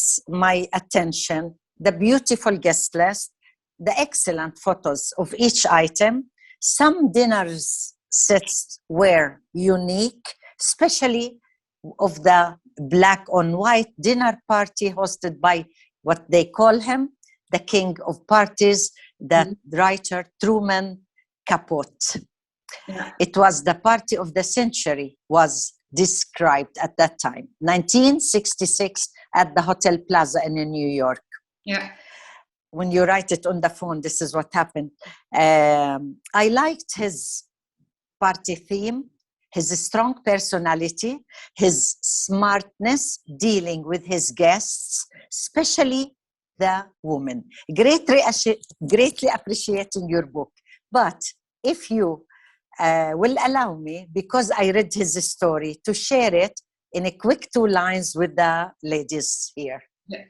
attention, the beautiful guest list, the excellent photos of each item. Some dinners sets were unique, especially of the black on white dinner party hosted by what they call him, the king of parties, the writer Truman Capote. Yeah. It was the party of the century, was described at that time, 1966 at the Hotel Plaza in New York. Yeah. When you write it on the phone, this is what happened. I liked his party theme, his strong personality, his smartness dealing with his guests, especially the woman. Greatly appreciating your book. But if you will allow me, because I read his story, to share it in a quick 2 lines with the ladies here. Yeah.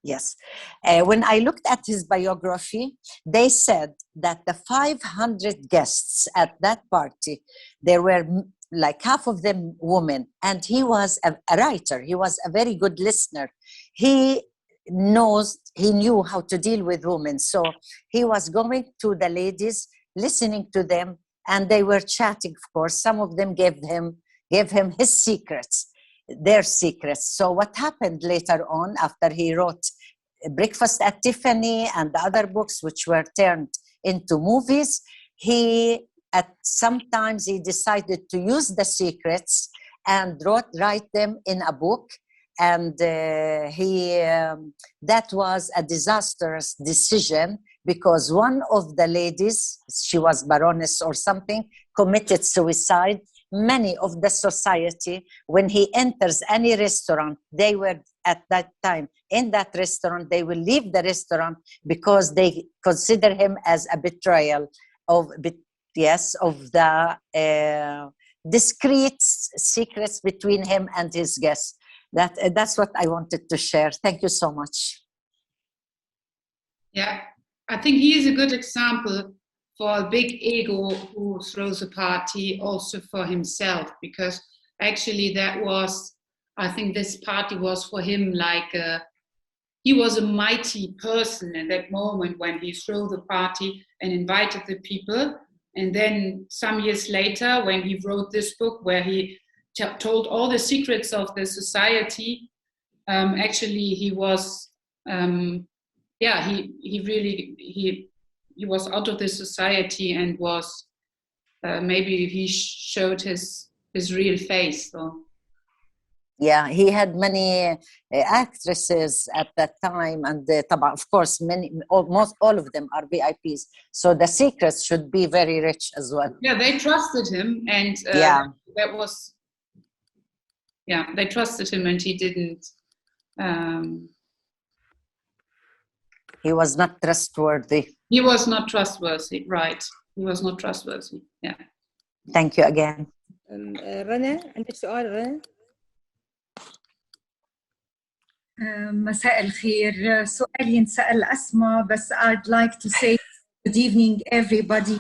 Yes. When I looked at his biography, they said that the 500 guests at that party, there were like half of them women, and he was a writer. He was a very good listener. He knew how to deal with women. So he was going to the ladies, listening to them, and they were chatting, of course. Some of them gave him his secrets, their secrets. So what happened later on, after he wrote Breakfast at Tiffany and the other books, which were turned into movies, sometimes he decided to use the secrets and write them in a book. And that was a disastrous decision, because one of the ladies, she was Baroness or something, committed suicide. Many of the society, when he enters any restaurant, they were at that time in that restaurant, they will leave the restaurant because they consider him as a betrayal of the discreet secrets between him and his guests. That's what I wanted to share. Thank you so much. Yeah, I think he is a good example for a big ego who throws a party also for himself, because actually I think this party was for him like he was a mighty person at that moment when he threw the party and invited the people. And then some years later, when he wrote this book where he told all the secrets of the society, actually he was, he was out of the society and was, maybe he showed his real face. So. Yeah, he had many actresses at that time, and of course, almost all of them are VIPs. So the secrets should be very rich as well. Yeah, they trusted him, and they trusted him, and he didn't. He was not trustworthy. He was not trustworthy, right? He was not trustworthy. Yeah. Thank you again. رنا عندك سؤال رنا؟ مساء الخير. سؤالي انسأل أسماء بس I'd like to say good evening everybody.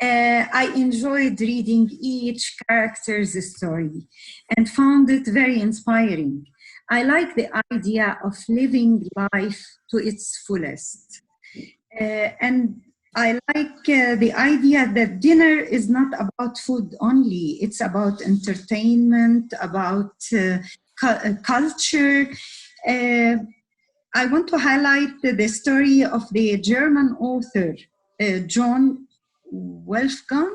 I enjoyed reading each character's story and found it very inspiring. I like the idea of living life to its fullest. And I like the idea that dinner is not about food only. It's about entertainment, about culture. I want to highlight the story of the German author, John Wolfgang.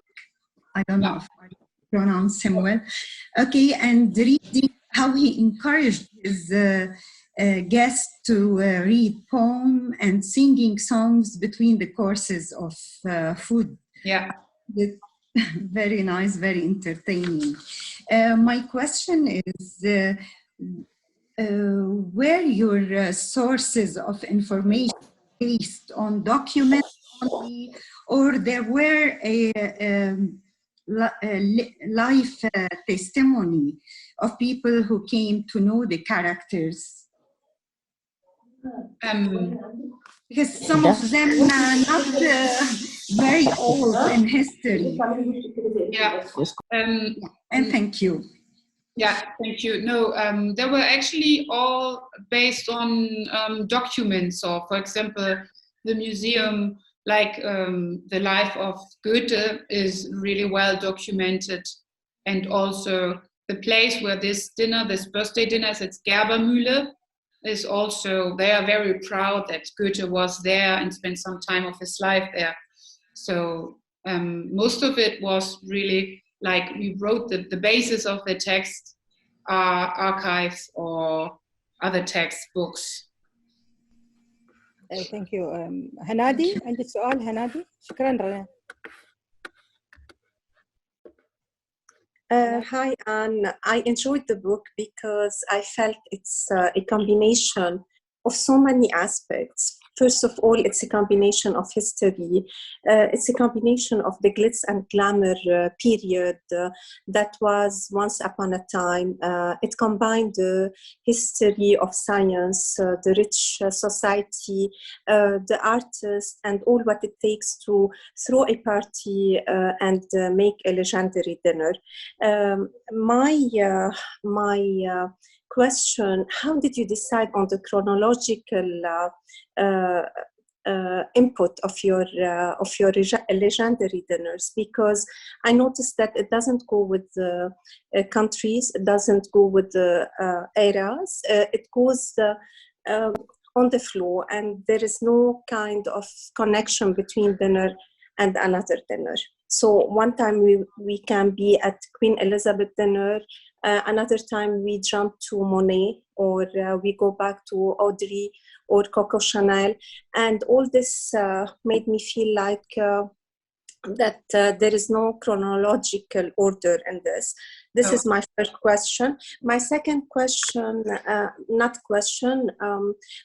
I don't know if I pronounce him well. Okay, and reading how he encouraged his guests to read poems and singing songs between the courses of food. Yeah. Very nice, very entertaining. My question is, were your sources of information based on documents only, or there were a life testimony of people who came to know the characters? Because some of them are not very old in history. Yeah. And thank you. Yeah, thank you. No, they were actually all based on documents. So, for example, the museum, like the life of Goethe, is really well documented, and also the place where this birthday dinner, it's Gerbermühle, is also, they are very proud that Goethe was there and spent some time of his life there. So most of it was really like we wrote the basis of the text are archives or other textbooks. Thank you. هنادي عندك سؤال هنادي؟ شكرا رنا. Hi, Anne. I enjoyed the book because I felt it's a combination of so many aspects. First of all, it's a combination of history. It's a combination of the glitz and glamour period that was once upon a time. It combined the history of science, the rich society, the artist, and all what it takes to throw a party and make a legendary dinner. My question: how did you decide on the chronological input of your legendary dinners? Because I noticed that it doesn't go with the countries, it doesn't go with the eras. It goes on the floor, and there is no kind of connection between dinner and another dinner. So one time we can be at Queen Elizabeth dinner, another time we jump to Monet, or we go back to Audrey or Coco Chanel. And all this made me feel like that there is no chronological order in this. This is my first question. My second question,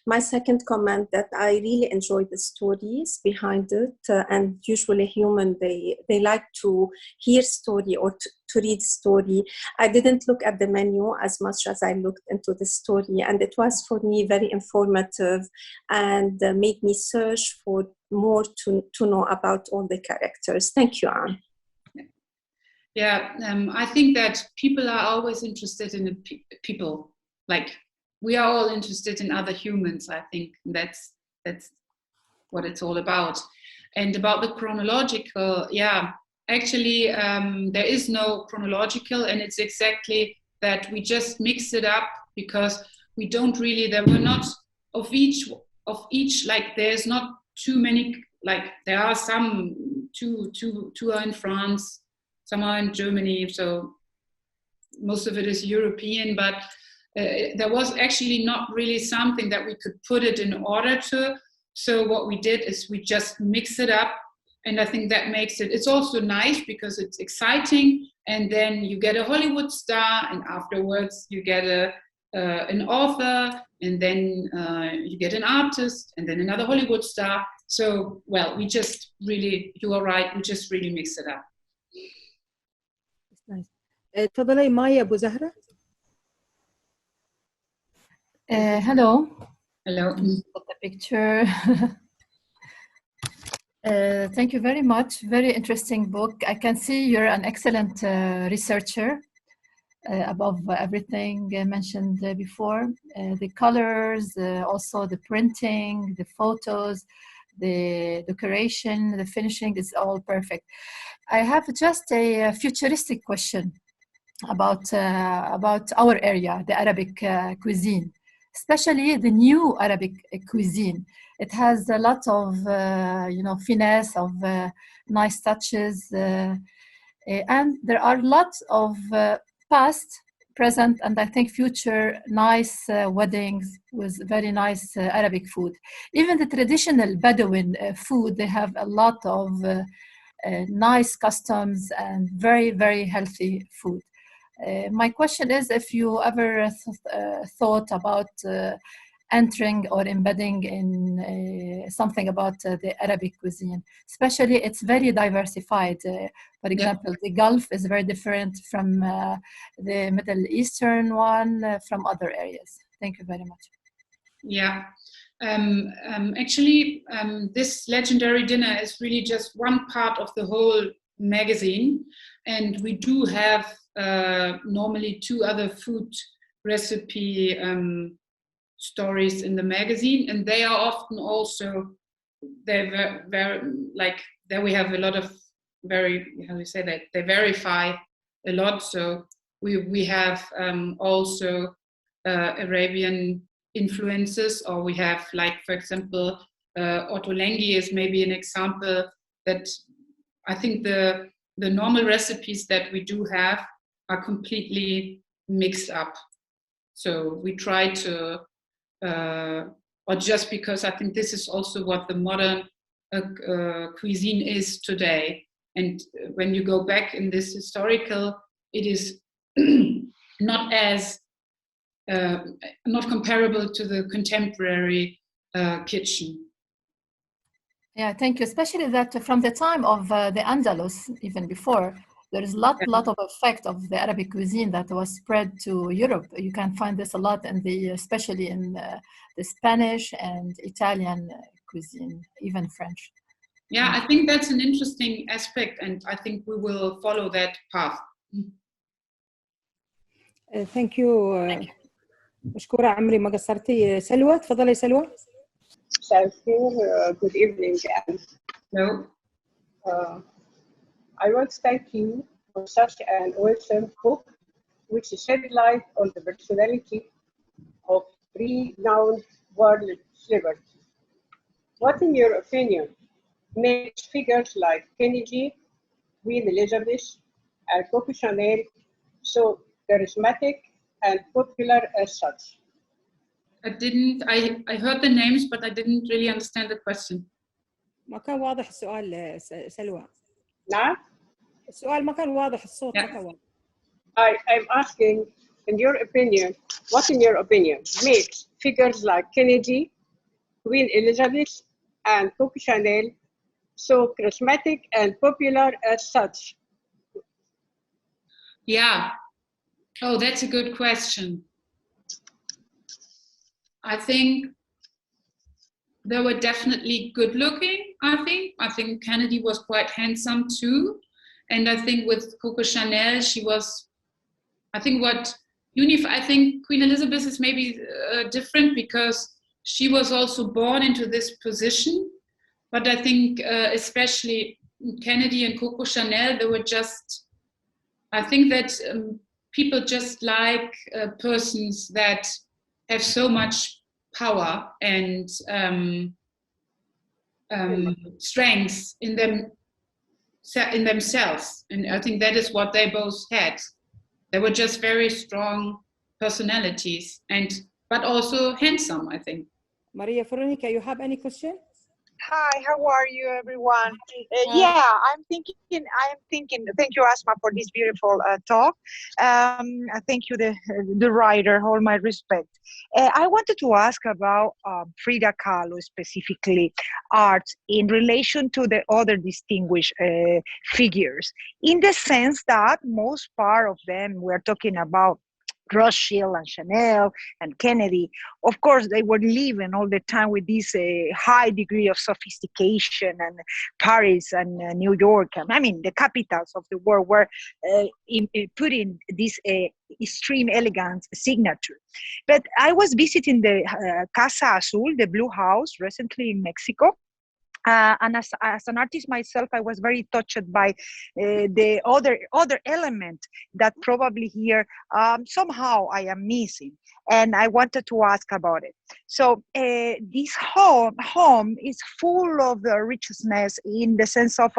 my second comment, that I really enjoy the stories behind it. And usually human, they like to hear story or to read story. I didn't look at the menu as much as I looked into the story. And it was for me very informative and made me search for more to know about all the characters. Thank you, Anne. Yeah, I think that people are always interested in people. Like, we are all interested in other humans. I think that's what it's all about. And about the chronological, yeah, actually there is no chronological, and it's exactly that we just mix it up because we don't really, there were not of each, like there's not too many, like there are some, two are in France, some are in Germany, so most of it is European, but there was actually not really something that we could put it in order to. So what we did is we just mix it up, and I think that makes it, it's also nice because it's exciting, and then you get a Hollywood star, and afterwards you get an author, and then you get an artist, and then another Hollywood star. So, well, we just really, you are right, we just really mix it up. Nice. تفضلي مايا أبو زهرة. Hello. Hello. The picture. Thank you very much. Very interesting book. I can see you're an excellent researcher above everything mentioned before. The colors, also the printing, the photos, the decoration, the finishing is all perfect. I have just a futuristic question about our area, the Arabic cuisine, especially the new Arabic cuisine. It has a lot of finesse, of nice touches, and there are lots of past, present, and I think future nice weddings with very nice Arabic food. Even the traditional Bedouin food, they have a lot of nice customs and very, very healthy food. My question is if you ever thought about entering or embedding in something about the Arabic cuisine, especially it's very diversified. For example, the Gulf is very different from the Middle Eastern one, from other areas. Thank you very much. Yeah. Actually, this legendary dinner is really just one part of the whole magazine, and we do have normally 2 other food recipe stories in the magazine, and they are often also, they're very, like, there we have a lot of very, how do you say that, they verify a lot. So we have also Arabian influences, or we have, like, for example, ottolenghi is maybe an example that I think the normal recipes that we do have are completely mixed up. So we try to, or just because I think this is also what the modern cuisine is today. And when you go back in this historical, it is not as, not comparable to the contemporary kitchen. Yeah, thank you. Especially that from the time of the Andalus, even before, there is a lot of effect of the Arabic cuisine that was spread to Europe. You can find this a lot in especially in the Spanish and Italian cuisine, even French. Yeah, I think that's an interesting aspect, and I think we will follow that path. Thank you. مشكورة عمري ما قصرتي. سلوى تفضلي سلوى. Good evening. No. I want to thank you for such an awesome book, which shed light on the personality of renowned world celebrities. What, in your opinion, makes figures like Kennedy, Queen Elizabeth, and Coco Chanel so charismatic and popular as such? I heard the names, but I didn't really understand the question. ما كان واضح السؤال سلوى. نعم؟ السؤال ما كان واضح، الصوت ما كان واضح. I'm asking, in your opinion, what in your opinion makes figures like Kennedy, Queen Elizabeth, and Coco Chanel so charismatic and popular as such? Yeah. Oh, that's a good question. I think they were definitely good looking, I think. I think Kennedy was quite handsome too. And I think with Coco Chanel, she was, I think I think Queen Elizabeth is maybe different because she was also born into this position. But I think especially Kennedy and Coco Chanel, they were just, I think that people just like persons that have so much power and strength in themselves. And I think that is what they both had. They were just very strong personalities, but also handsome, I think. Maria Veronica, you have any question? Hi, how are you, everyone? Yeah, I'm thinking, thank you, Asma, for this beautiful talk. Thank you, the writer, all my respect. I wanted to ask about Frida Kahlo, specifically art, in relation to the other distinguished figures, in the sense that most part of them, we're talking about Rothschild and Chanel and Kennedy, of course, they were living all the time with this high degree of sophistication, and Paris and New York, I mean, the capitals of the world were putting this extreme elegance signature. But I was visiting the Casa Azul, the Blue House, recently in Mexico. And as an artist myself, I was very touched by the other element that probably here somehow I am missing, and I wanted to ask about it. So this home is full of the richness in the sense of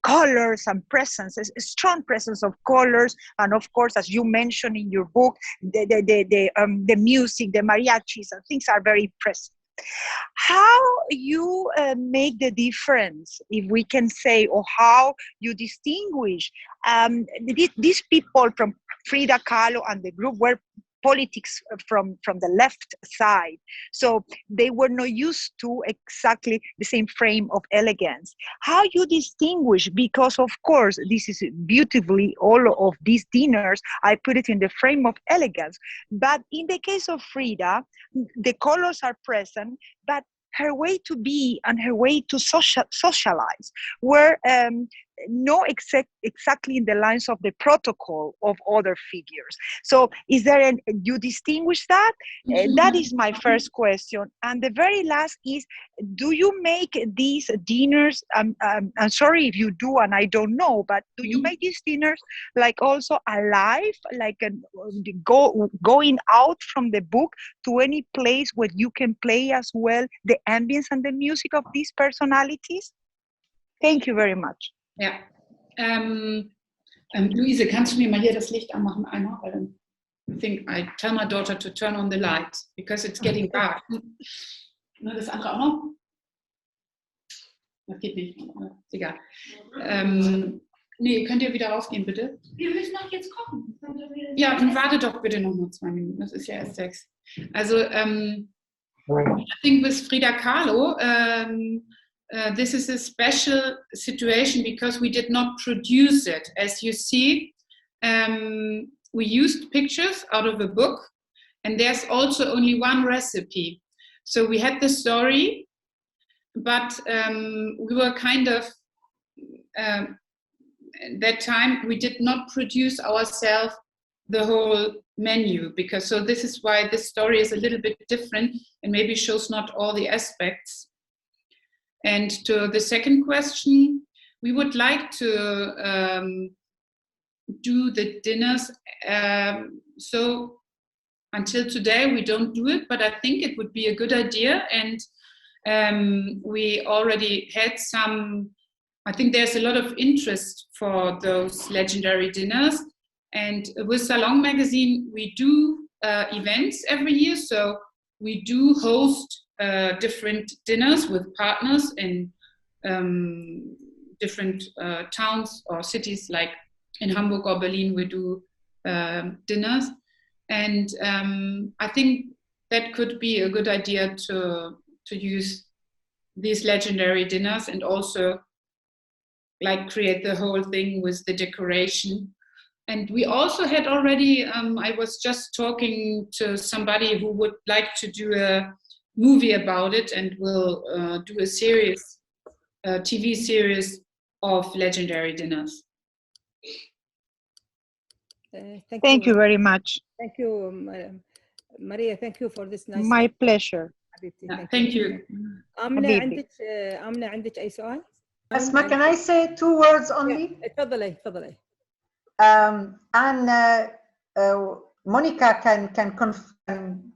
colors and presence, a strong presence of colors, and of course, as you mentioned in your book, the music, the mariachis, and things are very present. How you make the difference, if we can say, or how you distinguish these people from Frida Kahlo and the group were politics from the left side, so they were not used to exactly the same frame of elegance. How you distinguish, because of course this is beautifully, all of these dinners, I put it in the frame of elegance, but in the case of Frida, the colors are present, but her way to be and her way to socialize were not exactly in the lines of the protocol of other figures. So is there you distinguish that? That is my first question. And the very last is, do you make these dinners, I'm sorry if you do and I don't know, but do you make these dinners like also alive, like going out from the book to any place where you can play as well the ambience and the music of these personalities? Thank you very much. Ja. Luise, kannst du mir mal hier das Licht anmachen einmal? Weil I think I tell my daughter to turn on the light because it's getting dark. Ne, das andere auch noch? Das geht nicht. Ist egal. Nee, könnt ihr wieder rausgehen, bitte? Wir müssen doch jetzt kochen. Ja, dann warte doch bitte noch mal 2 Minuten. Das ist ja erst 6. Also, I think with Frida Kahlo, this is a special situation because we did not produce it. As you see, we used pictures out of a book, and there's also only one recipe. So we had the story, but we were kind of, that time we did not produce ourselves the whole menu, because so this is why this story is a little bit different and maybe shows not all the aspects. And to the second question, we would like to do the dinners. So until today, we don't do it, but I think it would be a good idea. And we already had some, I think there's a lot of interest for those legendary dinners. And with Salon Magazine, we do events every year. So we do host different dinners with partners in different towns or cities, like in Hamburg or Berlin, we do dinners. And I think that could be a good idea to use these legendary dinners and also like create the whole thing with the decoration. And we also had already, I was just talking to somebody who would like to do movie about it, and we'll do a series, TV series of legendary dinners. Thank you very much. Thank you, Maria. Thank you for this nice. My pleasure. Thank you. آمنة عندك أي سؤال؟ أسماء, can I say 2 words only? تفضلي. And Monica can confirm,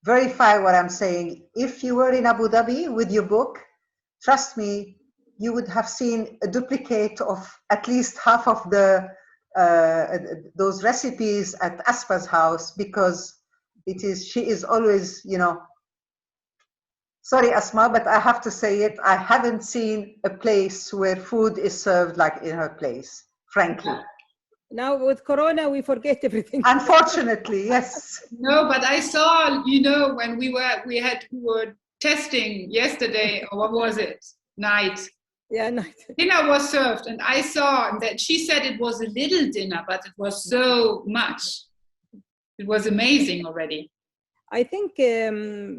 verify what I'm saying. If you were in Abu Dhabi with your book, trust me, you would have seen a duplicate of at least half of those recipes at Aspa's house, because she is always, sorry Asma, but I have to say it, I haven't seen a place where food is served like in her place, frankly. Now with Corona, we forget everything. Unfortunately, yes. No, but I saw, when we were testing yesterday, or what was it? Night. Yeah, night. Dinner was served, and I saw that she said it was a little dinner, but it was so much. It was amazing already. I think,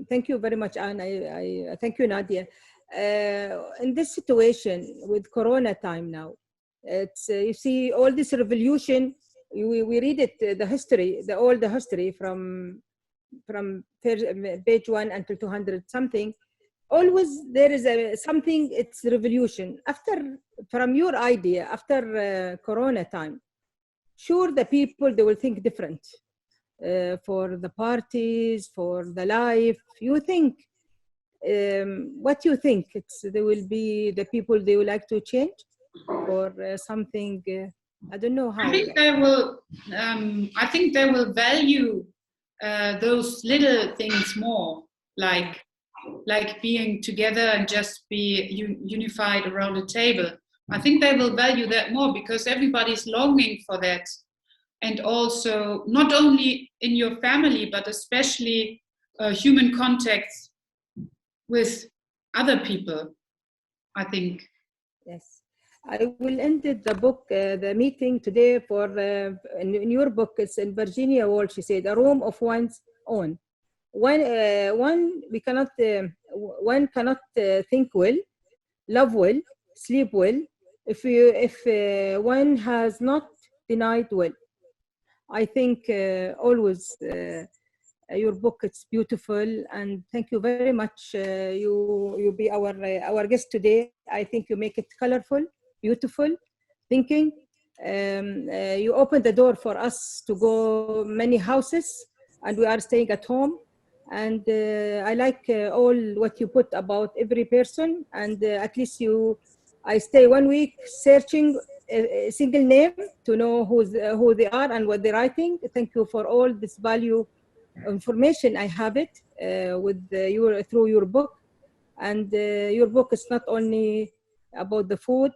thank you very much, Anne. I thank you, Nadia. In this situation with Corona time now, it's you see all this revolution. We read it, the history, all the history from page 1 until 200 something. Always there is something. It's revolution from your idea after Corona time. Sure, the people, they will think different. For the parties, for the life, you think, what you think? There will be the people, they will like to change, or something, I don't know how. I think they will, I think they will value those little things more, like being together and just be unified around a table. I think they will value that more, because everybody's longing for that. And also, not only in your family, but especially human contacts with other people, I think. Yes. I will end the book, the meeting today for, in your book, it's in Virginia Woolf, she said, a room of one's own. One cannot think well, love well, sleep well, if one has not denied well. I think always your book, it's beautiful, and thank you very much. You be our guest today. I think you make it colorful, beautiful, thinking. You open the door for us to go many houses, and we are staying at home. And I like all what you put about every person, and at least I stay 1 week searching a single name to know who they are and what they're writing. Thank you for all this value information. I have it through your book, and your book is not only about the food,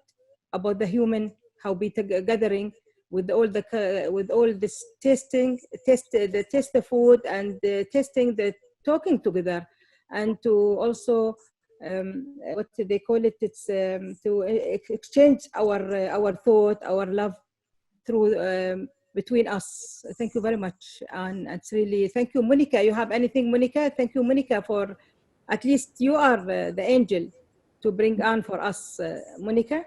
about the human, how we gathering with all this taste the food, and tasting the talking together, and to also what they call it, it's to exchange our thought, our love through between us. Thank you very much, and it's really, thank you, Monica. You have anything, Monica? Thank you, Monica, for at least you are the angel to bring on for us, Monica.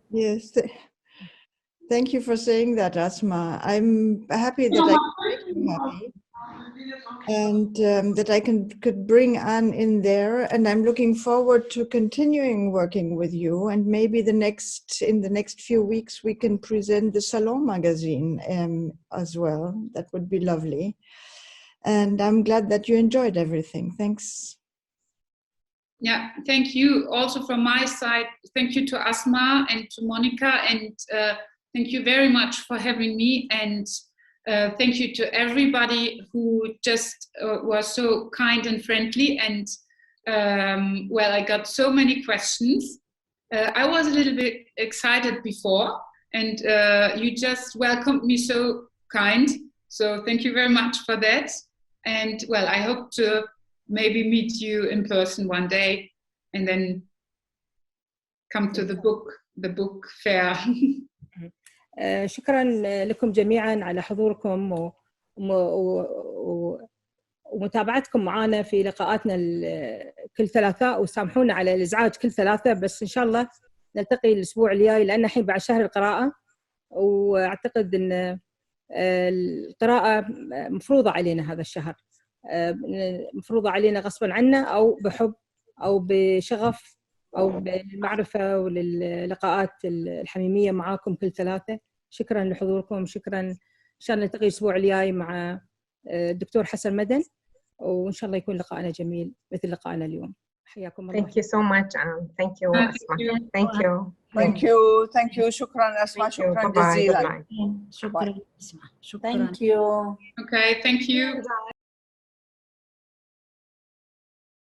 Yes, thank you for saying that, Asma. I'm happy that I could make you happy, and that I could bring Anne in there, and I'm looking forward to continuing working with you, and maybe in the next few weeks we can present the Salon magazine as well. That would be lovely, and I'm glad that you enjoyed everything. Thanks. Yeah, thank you also from my side. Thank you to Asma and to Monica, and thank you very much for having me, and thank you to everybody who just was so kind and friendly. And well, I got so many questions. I was a little bit excited before, and you just welcomed me so kind. So thank you very much for that. And well, I hope to maybe meet you in person one day, and then come to the book fair. شكرا لكم جميعا على حضوركم ومتابعتكم معنا في لقاءاتنا كل ثلاثاء، وسامحونا على الإزعاج كل ثلاثاء، بس إن شاء الله نلتقي الأسبوع الجاي لأن الحين بعد شهر القراءة، وأعتقد أن القراءة مفروضة علينا هذا الشهر، مفروضة علينا غصبا عنا أو بحب أو بشغف أو بالمعرفة وللقاءات الحميمية معاكم كل ثلاثة. شكرا لحضوركم، شكرا. إن شاء الله نلتقي الأسبوع الجاي مع الدكتور حسن مدن، وإن شاء الله يكون لقاءنا جميل مثل لقاءنا اليوم. حياكم الله. Thank you so much. Thank you, Asma. Thank you. Thank you. Thank you. شكرا أسماء. شكرا جزيلا. شكرا. Thank you. Okay, thank you.